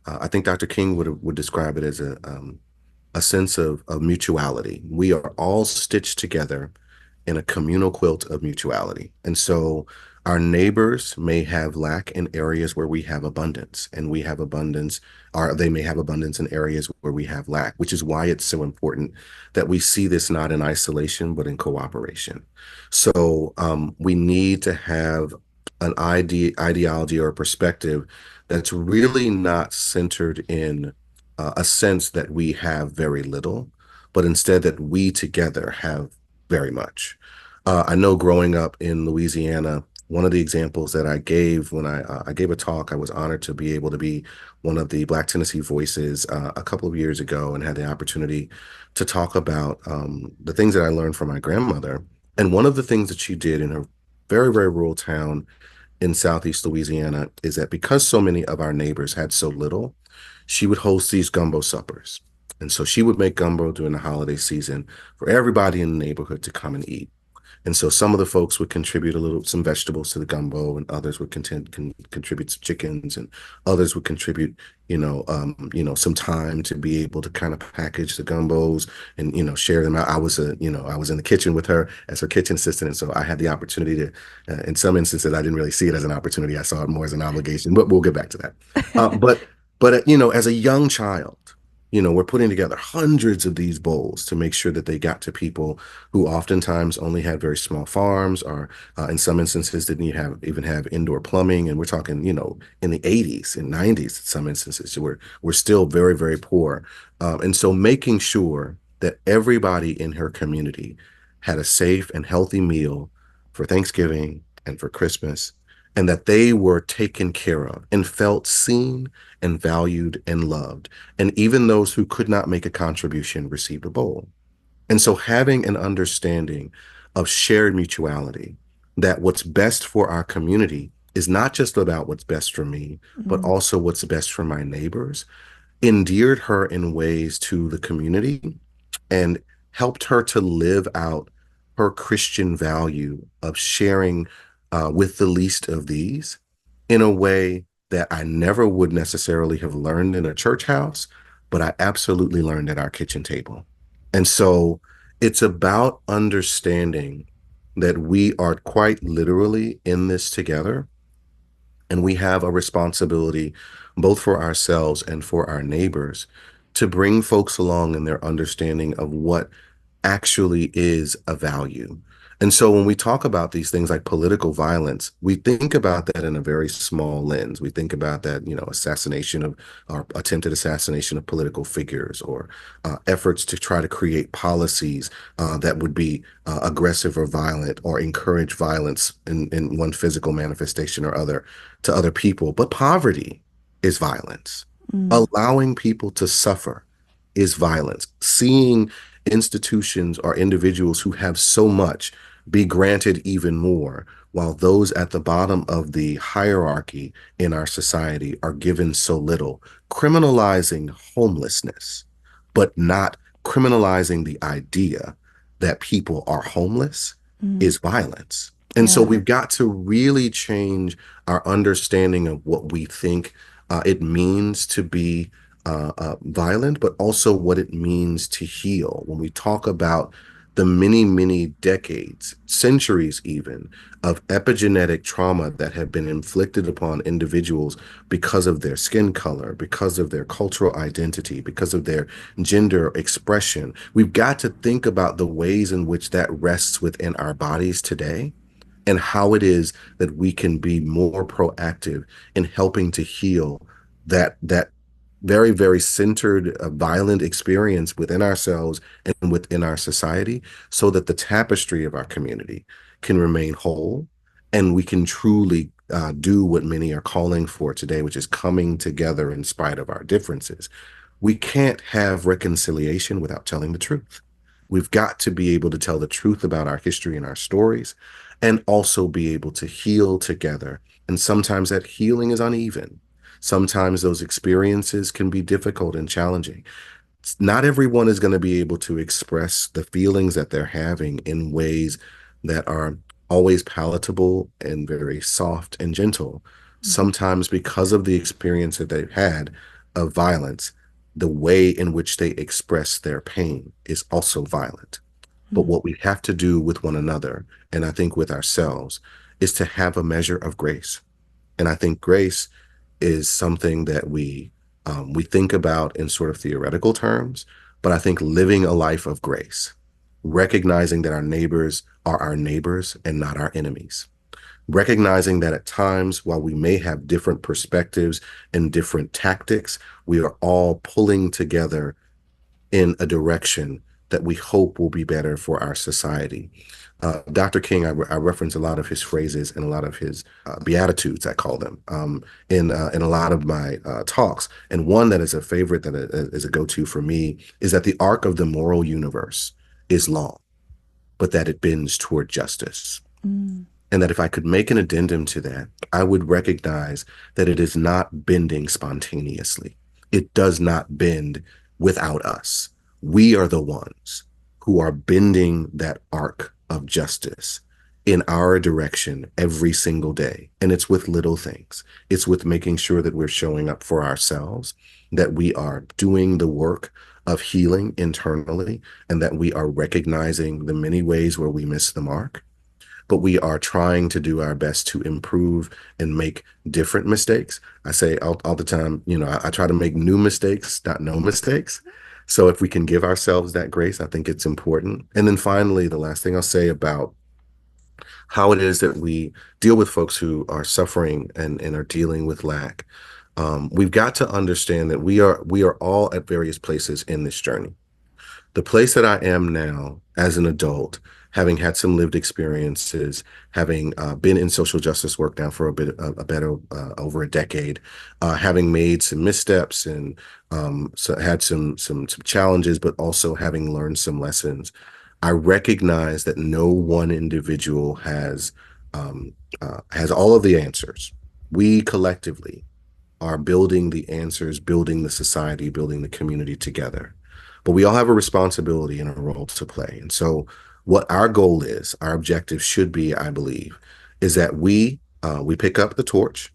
I think Dr. King would describe it as a sense of mutuality. We are all stitched together in a communal quilt of mutuality. And so our neighbors may have lack in areas where we have abundance, and we have abundance, or they may have abundance in areas where we have lack, which is why it's so important that we see this not in isolation, but in cooperation. So we need to have an ideology or a perspective that's really not centered in a sense that we have very little, but instead that we together have very much. I know growing up in Louisiana, one of the examples that I gave when I gave a talk, I was honored to be able to be one of the Black Tennessee Voices a couple of years ago and had the opportunity to talk about the things that I learned from my grandmother. And one of the things that she did in her very, very rural town in Southeast Louisiana is that because so many of our neighbors had so little, she would host these gumbo suppers. And so she would make gumbo during the holiday season for everybody in the neighborhood to come and eat. And so some of the folks would contribute some vegetables to the gumbo, and others would contribute some chickens, and others would contribute, some time to be able to kind of package the gumbos and, share them out. I was in the kitchen with her as her kitchen assistant. And so I had the opportunity to, in some instances, I didn't really see it as an opportunity. I saw it more as an obligation, but we'll get back to that. As a young child, we're putting together hundreds of these bowls to make sure that they got to people who oftentimes only had very small farms, or in some instances didn't even have indoor plumbing. And we're talking, in the 80s and 90s, in some instances, we're still very, very poor. And so making sure that everybody in her community had a safe and healthy meal for Thanksgiving and for Christmas, and that they were taken care of and felt seen and valued and loved. And even those who could not make a contribution received a bowl. And so having an understanding of shared mutuality, that what's best for our community is not just about what's best for me, but Mm, also what's best for my neighbors, endeared her in ways to the community and helped her to live out her Christian value of sharing with the least of these in a way that I never would necessarily have learned in a church house, but I absolutely learned at our kitchen table. And so it's about understanding that we are quite literally in this together, and we have a responsibility both for ourselves and for our neighbors to bring folks along in their understanding of what actually is a value. And so when we talk about these things like political violence, we think about that in a very small lens. We think about that, assassination of or attempted assassination of political figures, or efforts to try to create policies that would be aggressive or violent or encourage violence in one physical manifestation or other to other people. But poverty is violence. mm, Allowing people to suffer is violence. Seeing institutions or individuals who have so much be granted even more, while those at the bottom of the hierarchy in our society are given so little, criminalizing homelessness, but not criminalizing the idea that people are homeless, mm. is violence. And so Yeah. we've got to really change our understanding of what we think it means to be violent, but also what it means to heal. When we talk about the many, many decades, centuries even, of epigenetic trauma that have been inflicted upon individuals because of their skin color, because of their cultural identity, because of their gender expression, we've got to think about the ways in which that rests within our bodies today, and how it is that we can be more proactive in helping to heal that very, very centered, violent experience within ourselves and within our society, so that the tapestry of our community can remain whole, and we can truly do what many are calling for today, which is coming together in spite of our differences. We can't have reconciliation without telling the truth. We've got to be able to tell the truth about our history and our stories, and also be able to heal together. And sometimes that healing is uneven. Sometimes those experiences can be difficult and challenging. Not everyone is going to be able to express the feelings that they're having in ways that are always palatable and very soft and gentle. Mhm. Sometimes, because of the experience that they've had of violence, the way in which they express their pain is also violent. But Mm, what we have to do with one another, and I think with ourselves, is to have a measure of grace. And I think grace is something that we think about in sort of theoretical terms, but I think living a life of grace, recognizing that our neighbors are our neighbors and not our enemies, recognizing that at times, while we may have different perspectives and different tactics, we are all pulling together in a direction that we hope will be better for our society. Dr. King, I reference a lot of his phrases and a lot of his beatitudes, I call them, in a lot of my talks. And one that is a favorite, that is a go-to for me, is that the arc of the moral universe is long, but that it bends toward justice. mm, And that if I could make an addendum to that, I would recognize that it is not bending spontaneously. It does not bend without us. We are the ones who are bending that arc of justice in our direction every single day. And it's with little things. It's with making sure that we're showing up for ourselves, that we are doing the work of healing internally, and that we are recognizing the many ways where we miss the mark, but we are trying to do our best to improve and make different mistakes. I say all the time, I try to make new mistakes, not no mistakes. So if we can give ourselves that grace, I think it's important. And then finally, the last thing I'll say about how it is that we deal with folks who are suffering and are dealing with lack. We've got to understand that we are all at various places in this journey. The place that I am now as an adult, having had some lived experiences, having been in social justice work now for a better over a decade, having made some missteps and so had some challenges, but also having learned some lessons. I recognize that no one individual has all of the answers. We collectively are building the answers, building the society, building the community together. But we all have a responsibility and a role to play. And so what our goal is, our objective should be, I believe, is that we pick up the torch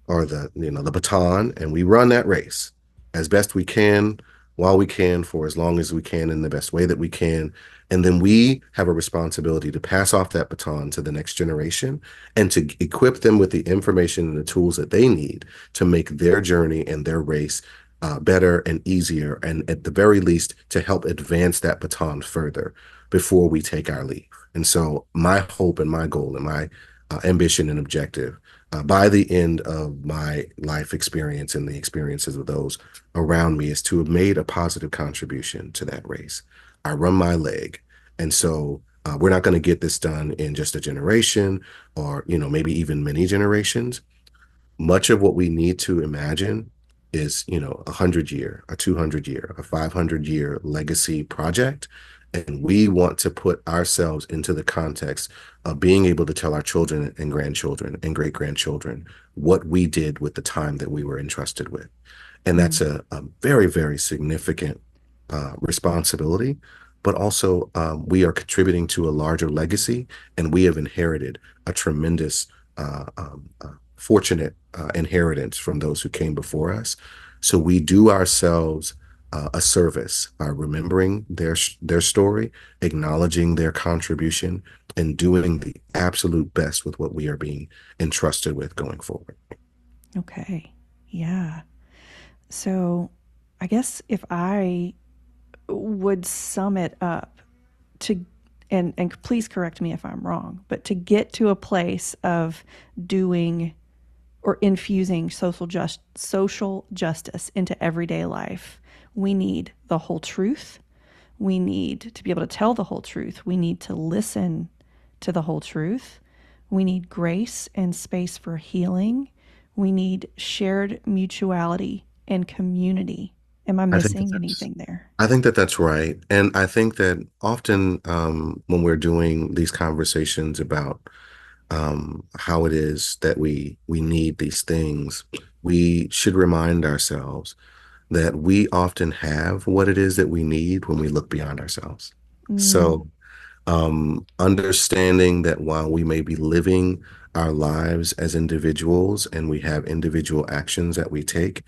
or the baton, and we run that race as best we can, while we can, for as long as we can, in the best way that we can. And then we have a responsibility to pass off that baton to the next generation and to equip them with the information and the tools that they need to make their journey and their race better and easier, and at the very least to help advance that baton further before we take our leave. And so my hope and my goal and my ambition and objective by the end of my life experience and the experiences of those around me is to have made a positive contribution to that race. I run my leg. And so we're not going to get this done in just a generation or, maybe even many generations. Much of what we need to imagine is, 100-year, a 200-year, a 500-year legacy project. And we want to put ourselves into the context of being able to tell our children and grandchildren and great grandchildren what we did with the time that we were entrusted with. And that's a very, very significant responsibility, but also we are contributing to a larger legacy, and we have inherited a tremendous, fortunate inheritance from those who came before us. So we do ourselves a service by remembering their story, acknowledging their contribution, and doing the absolute best with what we are being entrusted with going forward. Okay. Yeah. So I guess if I would sum it up to, and please correct me if I'm wrong, but to get to a place of doing or infusing social justice into everyday life, we need the whole truth. We need to be able to tell the whole truth. We need to listen to the whole truth. We need grace and space for healing. We need shared mutuality and community. Am I I think that missing that's anything there? I think that that's right. And I think that often when we're doing these conversations about how it is that we need these things, we should remind ourselves that we often have what it is that we need when we look beyond ourselves. Mm, So understanding that while we may be living our lives as individuals and we have individual actions that we take,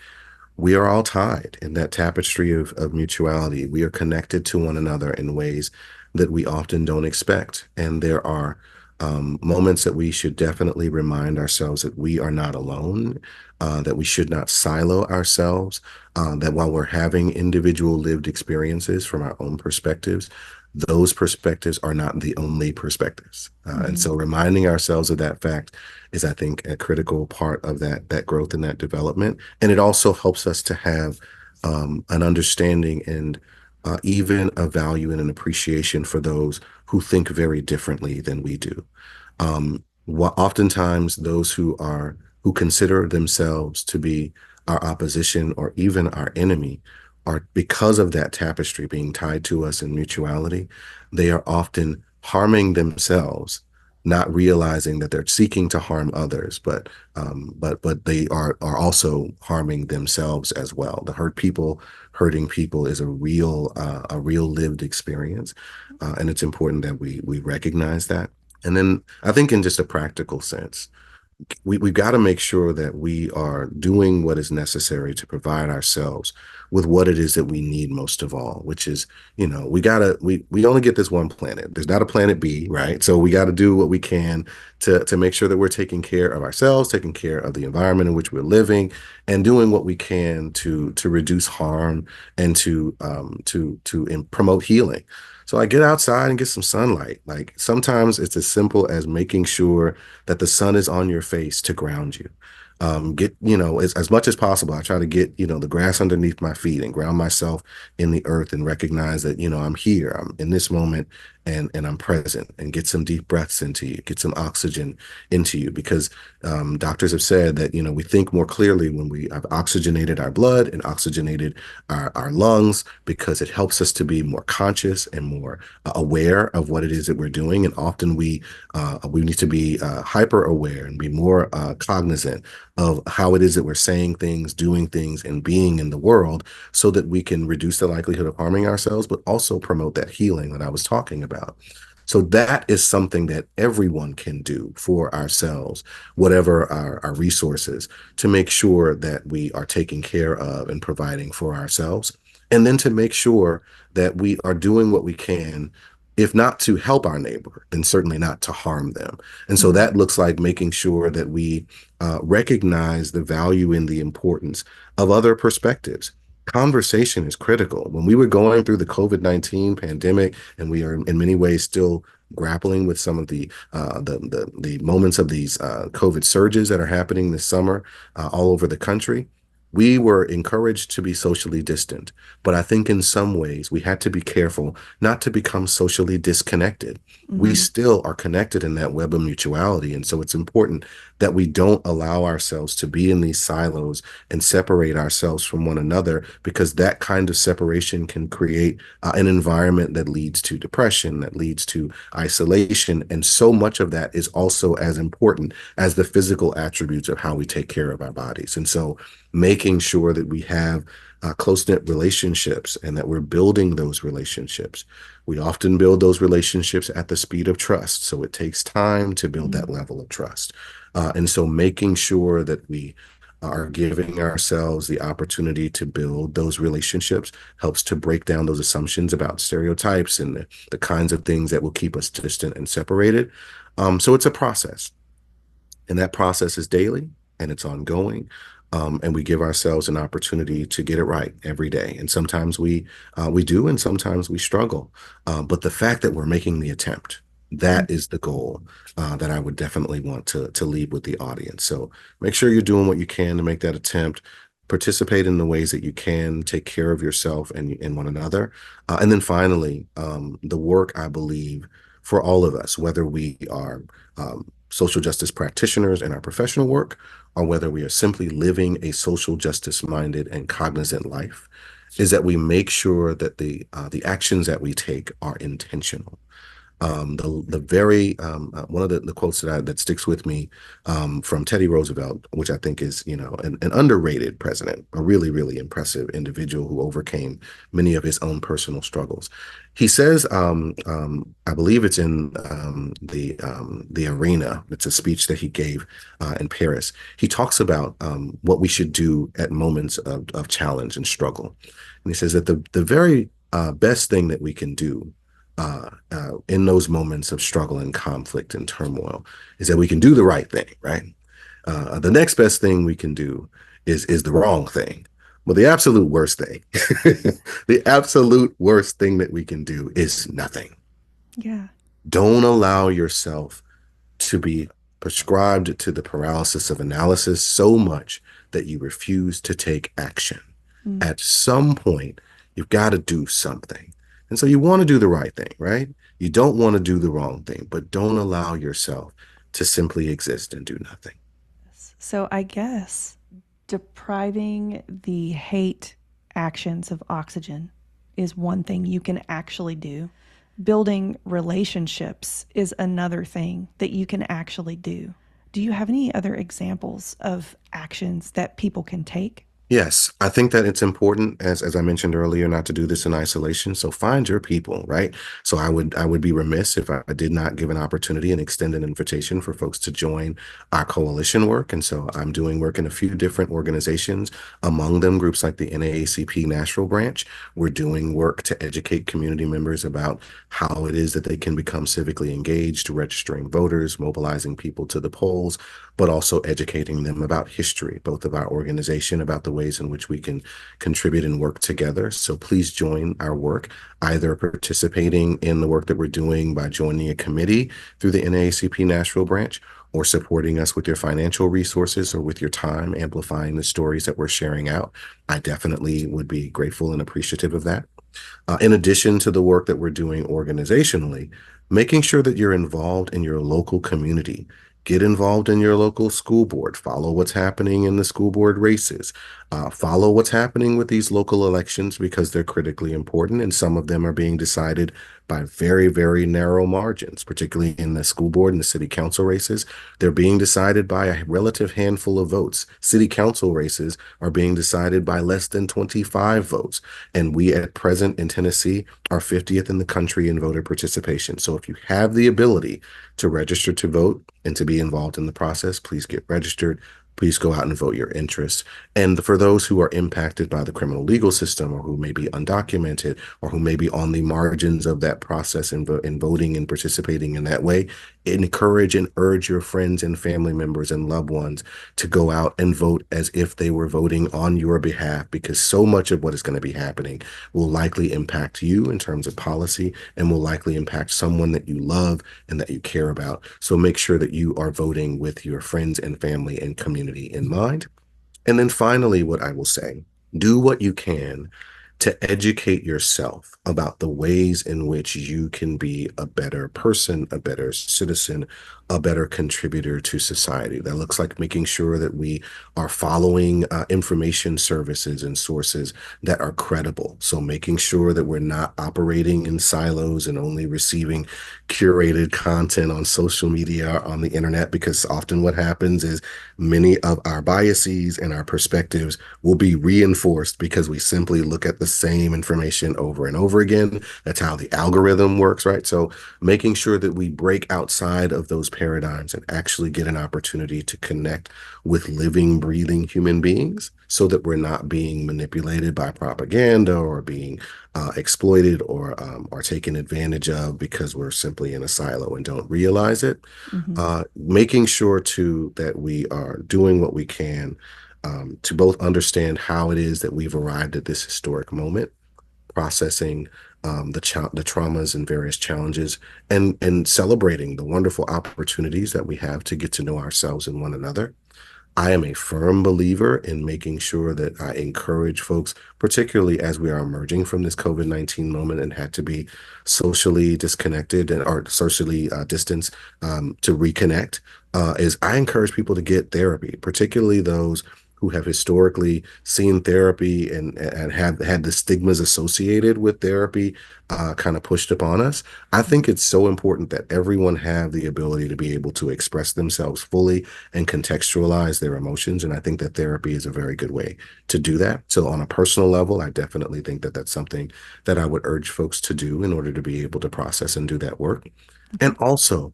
we are all tied in that tapestry of mutuality. We are connected to one another in ways that we often don't expect. And there are moments that we should definitely remind ourselves that we are not alone, that we should not silo ourselves, that while we're having individual lived experiences from our own perspectives, those perspectives are not the only perspectives. And mhm, so reminding ourselves of that fact is, I think, a critical part of that growth and that development. And it also helps us to have an understanding and even a value and an appreciation for those who think very differently than we do. Oftentimes, those who consider themselves to be our opposition or even our enemy are, because of that tapestry being tied to us in mutuality, they are often harming themselves, not realizing that they're seeking to harm others, but they are also harming themselves as well. The hurting people is a real lived experience, and it's important that we recognize that. And then I think in just a practical sense, we've got to make sure that we are doing what is necessary to provide ourselves with what it is that we need most of all, which is, we only get this one planet. There's not a planet B, right? So we got to do what we can to make sure that we're taking care of ourselves, taking care of the environment in which we're living, and doing what we can to reduce harm and to promote healing. So I get outside and get some sunlight. Like sometimes it's as simple as making sure that the sun is on your face to ground you. Get, as much as possible, I try to get, the grass underneath my feet and ground myself in the earth and recognize that, I'm here, I'm in this moment and I'm present, and get some deep breaths into you, get some oxygen into you, because doctors have said that, we think more clearly when we have oxygenated our blood and oxygenated our lungs, because it helps us to be more conscious and more aware of what it is that we're doing. And often we need to be hyper aware and be more cognizant of how it is that we're saying things, doing things, and being in the world, so that we can reduce the likelihood of harming ourselves, but also promote that healing that I was talking about. So that is something that everyone can do for ourselves, whatever our resources, to make sure that we are taking care of and providing for ourselves. And then to make sure that we are doing what we can, if not to help our neighbor, then certainly not to harm them. And so Mm-hmm. that looks like making sure that we recognize the value and the importance of other perspectives. Conversation is critical. When we were going through the COVID-19 pandemic, and we are in many ways still grappling with some of the moments of these COVID surges that are happening this summer all over the country, we were encouraged to be socially distant. But I think in some ways we had to be careful not to become socially disconnected. We Mm-hmm. still are connected in that web of mutuality. And so it's important that we don't allow ourselves to be in these silos and separate ourselves from one another, because that kind of separation can create an environment that leads to depression, that leads to isolation. And so much of that is also as important as the physical attributes of how we take care of our bodies. And so making sure that we have close-knit relationships and that we're building those relationships. We often build those relationships at the speed of trust. So it takes time to build Mm-hmm. that level of trust. And so making sure that we are giving ourselves the opportunity to build those relationships helps to break down those assumptions about stereotypes and the kinds of things that will keep us distant and separated. So it's a process. And that process is daily and it's ongoing. And we give ourselves an opportunity to get it right every day. And sometimes we do, and sometimes we struggle. But the fact that we're making the attempt, that is the goal that I would definitely want to leave with the audience. So make sure you're doing what you can to make that attempt. Participate in the ways that you can, take care of yourself and one another. And then finally, the work, I believe, for all of us, whether we are social justice practitioners in our professional work, or whether we are simply living a social justice minded and cognizant life, is that we make sure that the actions that we take are intentional. The very one of the quotes that sticks with me from Teddy Roosevelt, which I think is an underrated president, a really really impressive individual who overcame many of his own personal struggles. He says, I believe it's in the Arena. It's a speech that he gave in Paris. He talks about what we should do at moments of challenge and struggle, and he says that the very best thing that we can do in those moments of struggle and conflict and turmoil is that we can do the right thing, right? The next best thing we can do is the wrong thing. But the absolute worst thing, the absolute worst thing that we can do is nothing. Yeah. Don't allow yourself to be prescribed to the paralysis of analysis so much that you refuse to take action. Mm. At some point, you've got to do something. And so you want to do the right thing, right? You don't want to do the wrong thing, but don't allow yourself to simply exist and do nothing. So I guess depriving the hate actions of oxygen is one thing you can actually do. Building relationships is another thing that you can actually do. Do you have any other examples of actions that people can take? Yes, I think that it's important, as I mentioned earlier, not to do this in isolation. So find your people, right? So I would be remiss if I did not give an opportunity and extend an invitation for folks to join our coalition work. And so I'm doing work in a few different organizations, among them groups like the NAACP Nashville branch. We're doing work to educate community members about how it is that they can become civically engaged, registering voters, mobilizing people to the polls, but also educating them about history, both of our organization, about the ways in which we can contribute and work together. So please join our work, either participating in the work that we're doing by joining a committee through the NAACP Nashville branch, or supporting us with your financial resources or with your time, amplifying the stories that we're sharing out. I definitely would be grateful and appreciative of that. In addition to the work that we're doing organizationally, making sure that you're involved in your local community. Get involved in your local school board. Follow what's happening in the school board races. Follow what's happening with these local elections because they're critically important, and some of them are being decided by very, very narrow margins, particularly in the school board and the city council races. They're being decided by a relative handful of votes. City council races are being decided by less than 25 votes. And we at present in Tennessee are 50th in the country in voter participation. So if you have the ability to register to vote and to be involved in the process, please get registered. Please go out and vote your interest. And for those who are impacted by the criminal legal system, or who may be undocumented, or who may be on the margins of that process in voting and participating in that way, encourage and urge your friends and family members and loved ones to go out and vote as if they were voting on your behalf, because so much of what is going to be happening will likely impact you in terms of policy and will likely impact someone that you love and that you care about. So make sure that you are voting with your friends and family and community in mind. And then finally, what I will say, do what you can to educate yourself about the ways in which you can be a better person, a better citizen, a better contributor to society. That looks like making sure that we are following information services and sources that are credible. So making sure that we're not operating in silos and only receiving curated content on social media or on the internet, because often what happens is many of our biases and our perspectives will be reinforced because we simply look at the same information over and over again. That's how the algorithm works, right? So making sure that we break outside of those paradigms and actually get an opportunity to connect with living, breathing human beings so that we're not being manipulated by propaganda or being exploited or taken advantage of because we're simply in a silo and don't realize it. Mm-hmm. Making sure too that we are doing what we can to both understand how it is that we've arrived at this historic moment, processing the traumas and various challenges, and celebrating the wonderful opportunities that we have to get to know ourselves and one another. I am a firm believer in making sure that I encourage folks, particularly as we are emerging from this COVID-19 moment and had to be socially disconnected and or socially distanced to reconnect, is I encourage people to get therapy, particularly those who have historically seen therapy and have had the stigmas associated with therapy kind of pushed upon us. I think it's so important that everyone have the ability to be able to express themselves fully and contextualize their emotions. And I think that therapy is a very good way to do that. So on a personal level, I definitely think that that's something that I would urge folks to do in order to be able to process and do that work. Okay. And also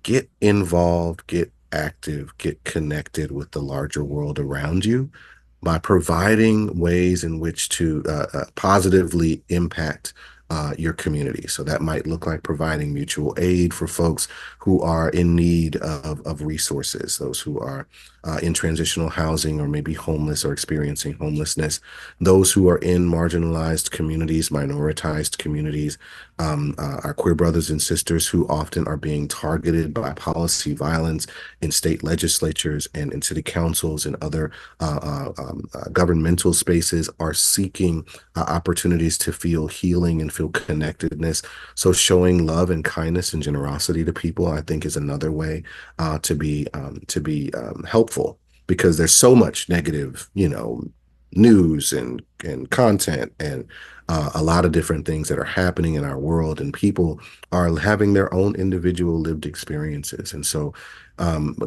get involved, get active, get connected with the larger world around you by providing ways in which to positively impact your community. So that might look like providing mutual aid for folks who are in need of resources, those who are in transitional housing or maybe homeless or experiencing homelessness, those who are in marginalized communities, minoritized communities, our queer brothers and sisters who often are being targeted by policy violence in state legislatures and in city councils and other governmental spaces are seeking opportunities to feel healing and feel connectedness. So showing love and kindness and generosity to people, I think, is another way to be helpful, because there's so much negative, news and content and a lot of different things that are happening in our world, and people are having their own individual lived experiences. And so,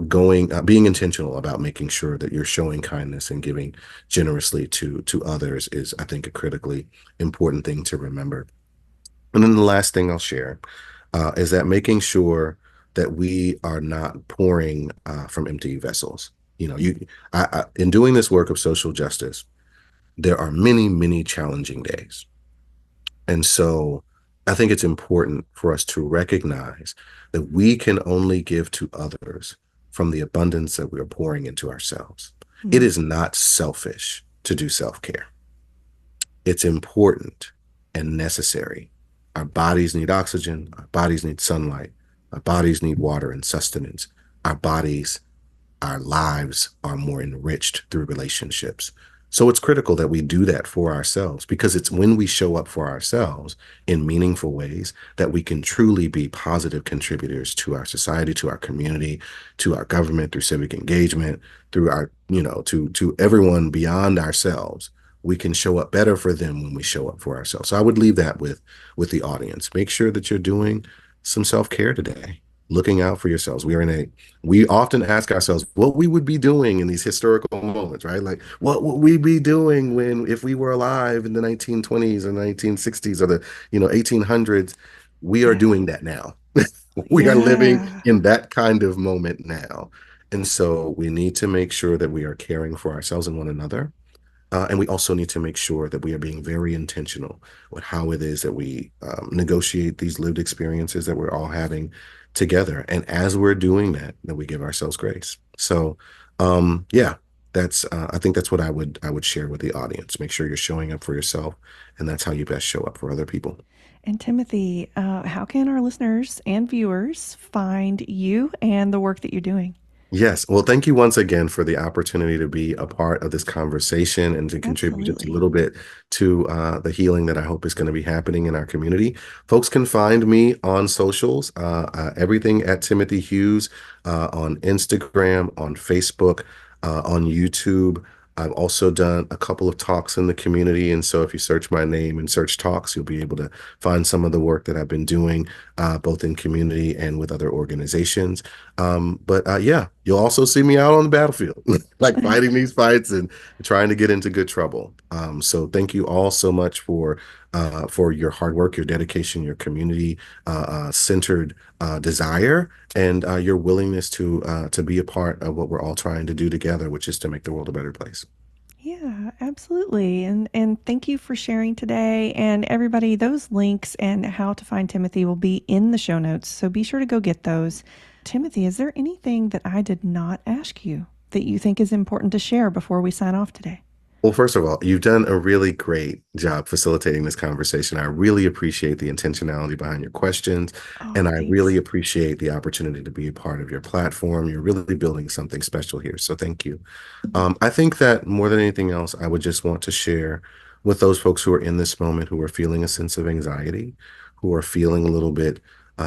being intentional about making sure that you're showing kindness and giving generously to others is, I think, a critically important thing to remember. And then the last thing I'll share is that making sure that we are not pouring from empty vessels. You know, in doing this work of social justice, there are many, many challenging days. And so I think it's important for us to recognize that we can only give to others from the abundance that we are pouring into ourselves. It Mm. is not selfish to do self care. It's important and necessary. Our bodies need oxygen, our bodies need sunlight, our bodies need water and sustenance. Our bodies, our lives are more enriched through relationships. So it's critical that we do that for ourselves, because it's when we show up for ourselves in meaningful ways that we can truly be positive contributors to our society, to our community, to our government, through civic engagement, through our, to everyone beyond ourselves. We can show up better for them when we show up for ourselves. So I would leave that with the audience. Make sure that you're doing some self-care today, looking out for yourselves. We often ask ourselves what we would be doing in these historical moments, right? Like, what would we be doing if we were alive in the 1920s or 1960s or the, 1800s? We are Yeah. doing that now. We are living Yeah. in that kind of moment now. And so we need to make sure that we are caring for ourselves and one another. And we also need to make sure that we are being very intentional with how it is that we negotiate these lived experiences that we're all having together. And as we're doing that, that we give ourselves grace. So, yeah, I think that's what I would share with the audience. Make sure you're showing up for yourself, and that's how you best show up for other people. And Timothy, how can our listeners and viewers find you and the work that you're doing? Yes. Well, thank you once again for the opportunity to be a part of this conversation and to contribute just a Absolutely. little bit to the healing that I hope is going to be happening in our community. Folks can find me on socials, everything at Timothy Hughes, on Instagram, on Facebook, on YouTube. I've also done a couple of talks in the community. And so if you search my name and search talks, you'll be able to find some of the work that I've been doing, both in community and with other organizations. But yeah, you'll also see me out on the battlefield, like fighting these fights and trying to get into good trouble. So thank you all so much for your hard work, your dedication, your community centered desire, and your willingness to be a part of what we're all trying to do together, which is to make the world a better place. Yeah, absolutely. And thank you for sharing today. And everybody, those links and how to find Timothy will be in the show notes. So be sure to go get those. Timothy, is there anything that I did not ask you that you think is important to share before we sign off today? Well, first of all, you've done a really great job facilitating this conversation. I really appreciate the intentionality behind your questions, Oh, and I really thanks. appreciate the opportunity to be a part of your platform. You're really building something special here. So thank you. I think that more than anything else, I would just want to share with those folks who are in this moment, who are feeling a sense of anxiety, who are feeling a little bit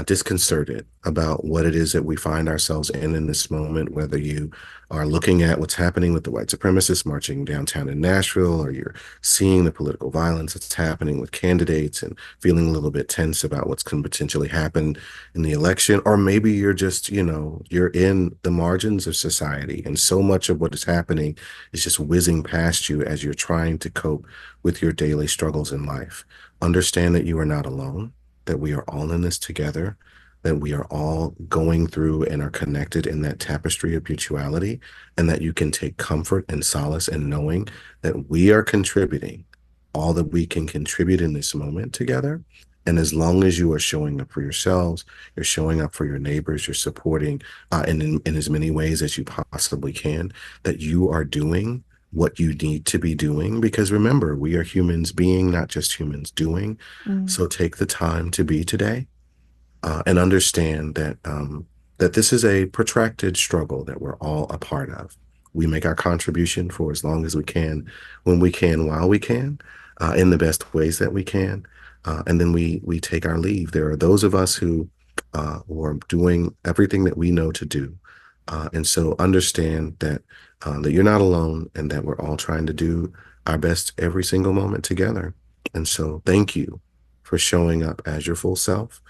disconcerted about what it is that we find ourselves in this moment, whether you are looking at what's happening with the white supremacists marching downtown in Nashville, or you're seeing the political violence that's happening with candidates and feeling a little bit tense about what's can potentially happen in the election, or maybe you're just, you're in the margins of society and so much of what is happening is just whizzing past you as you're trying to cope with your daily struggles in life. Understand that you are not alone, that we are all in this together, that we are all going through and are connected in that tapestry of mutuality, and that you can take comfort and solace in knowing that we are contributing all that we can contribute in this moment together. And as long as you are showing up for yourselves, you're showing up for your neighbors, you're supporting in as many ways as you possibly can, that you are doing what you need to be doing. Because remember, we are humans being, not just humans doing. Mm, So take the time to be today, and understand that this is a protracted struggle that we're all a part of. We make our contribution for as long as we can, when we can, while we can, in the best ways that we can, and then we take our leave. There are those of us who are doing everything that we know to do, and so understand that you're not alone, and that we're all trying to do our best every single moment together. And so thank you for showing up as your full self,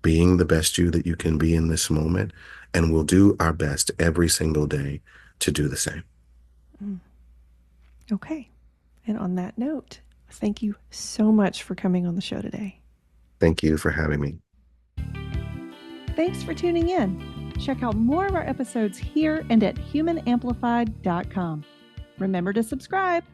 being the best you that you can be in this moment. And we'll do our best every single day to do the same. Okay. And on that note, thank you so much for coming on the show today. Thank you for having me. Thanks for tuning in. Check out more of our episodes here and at humanamplified.com. Remember to subscribe.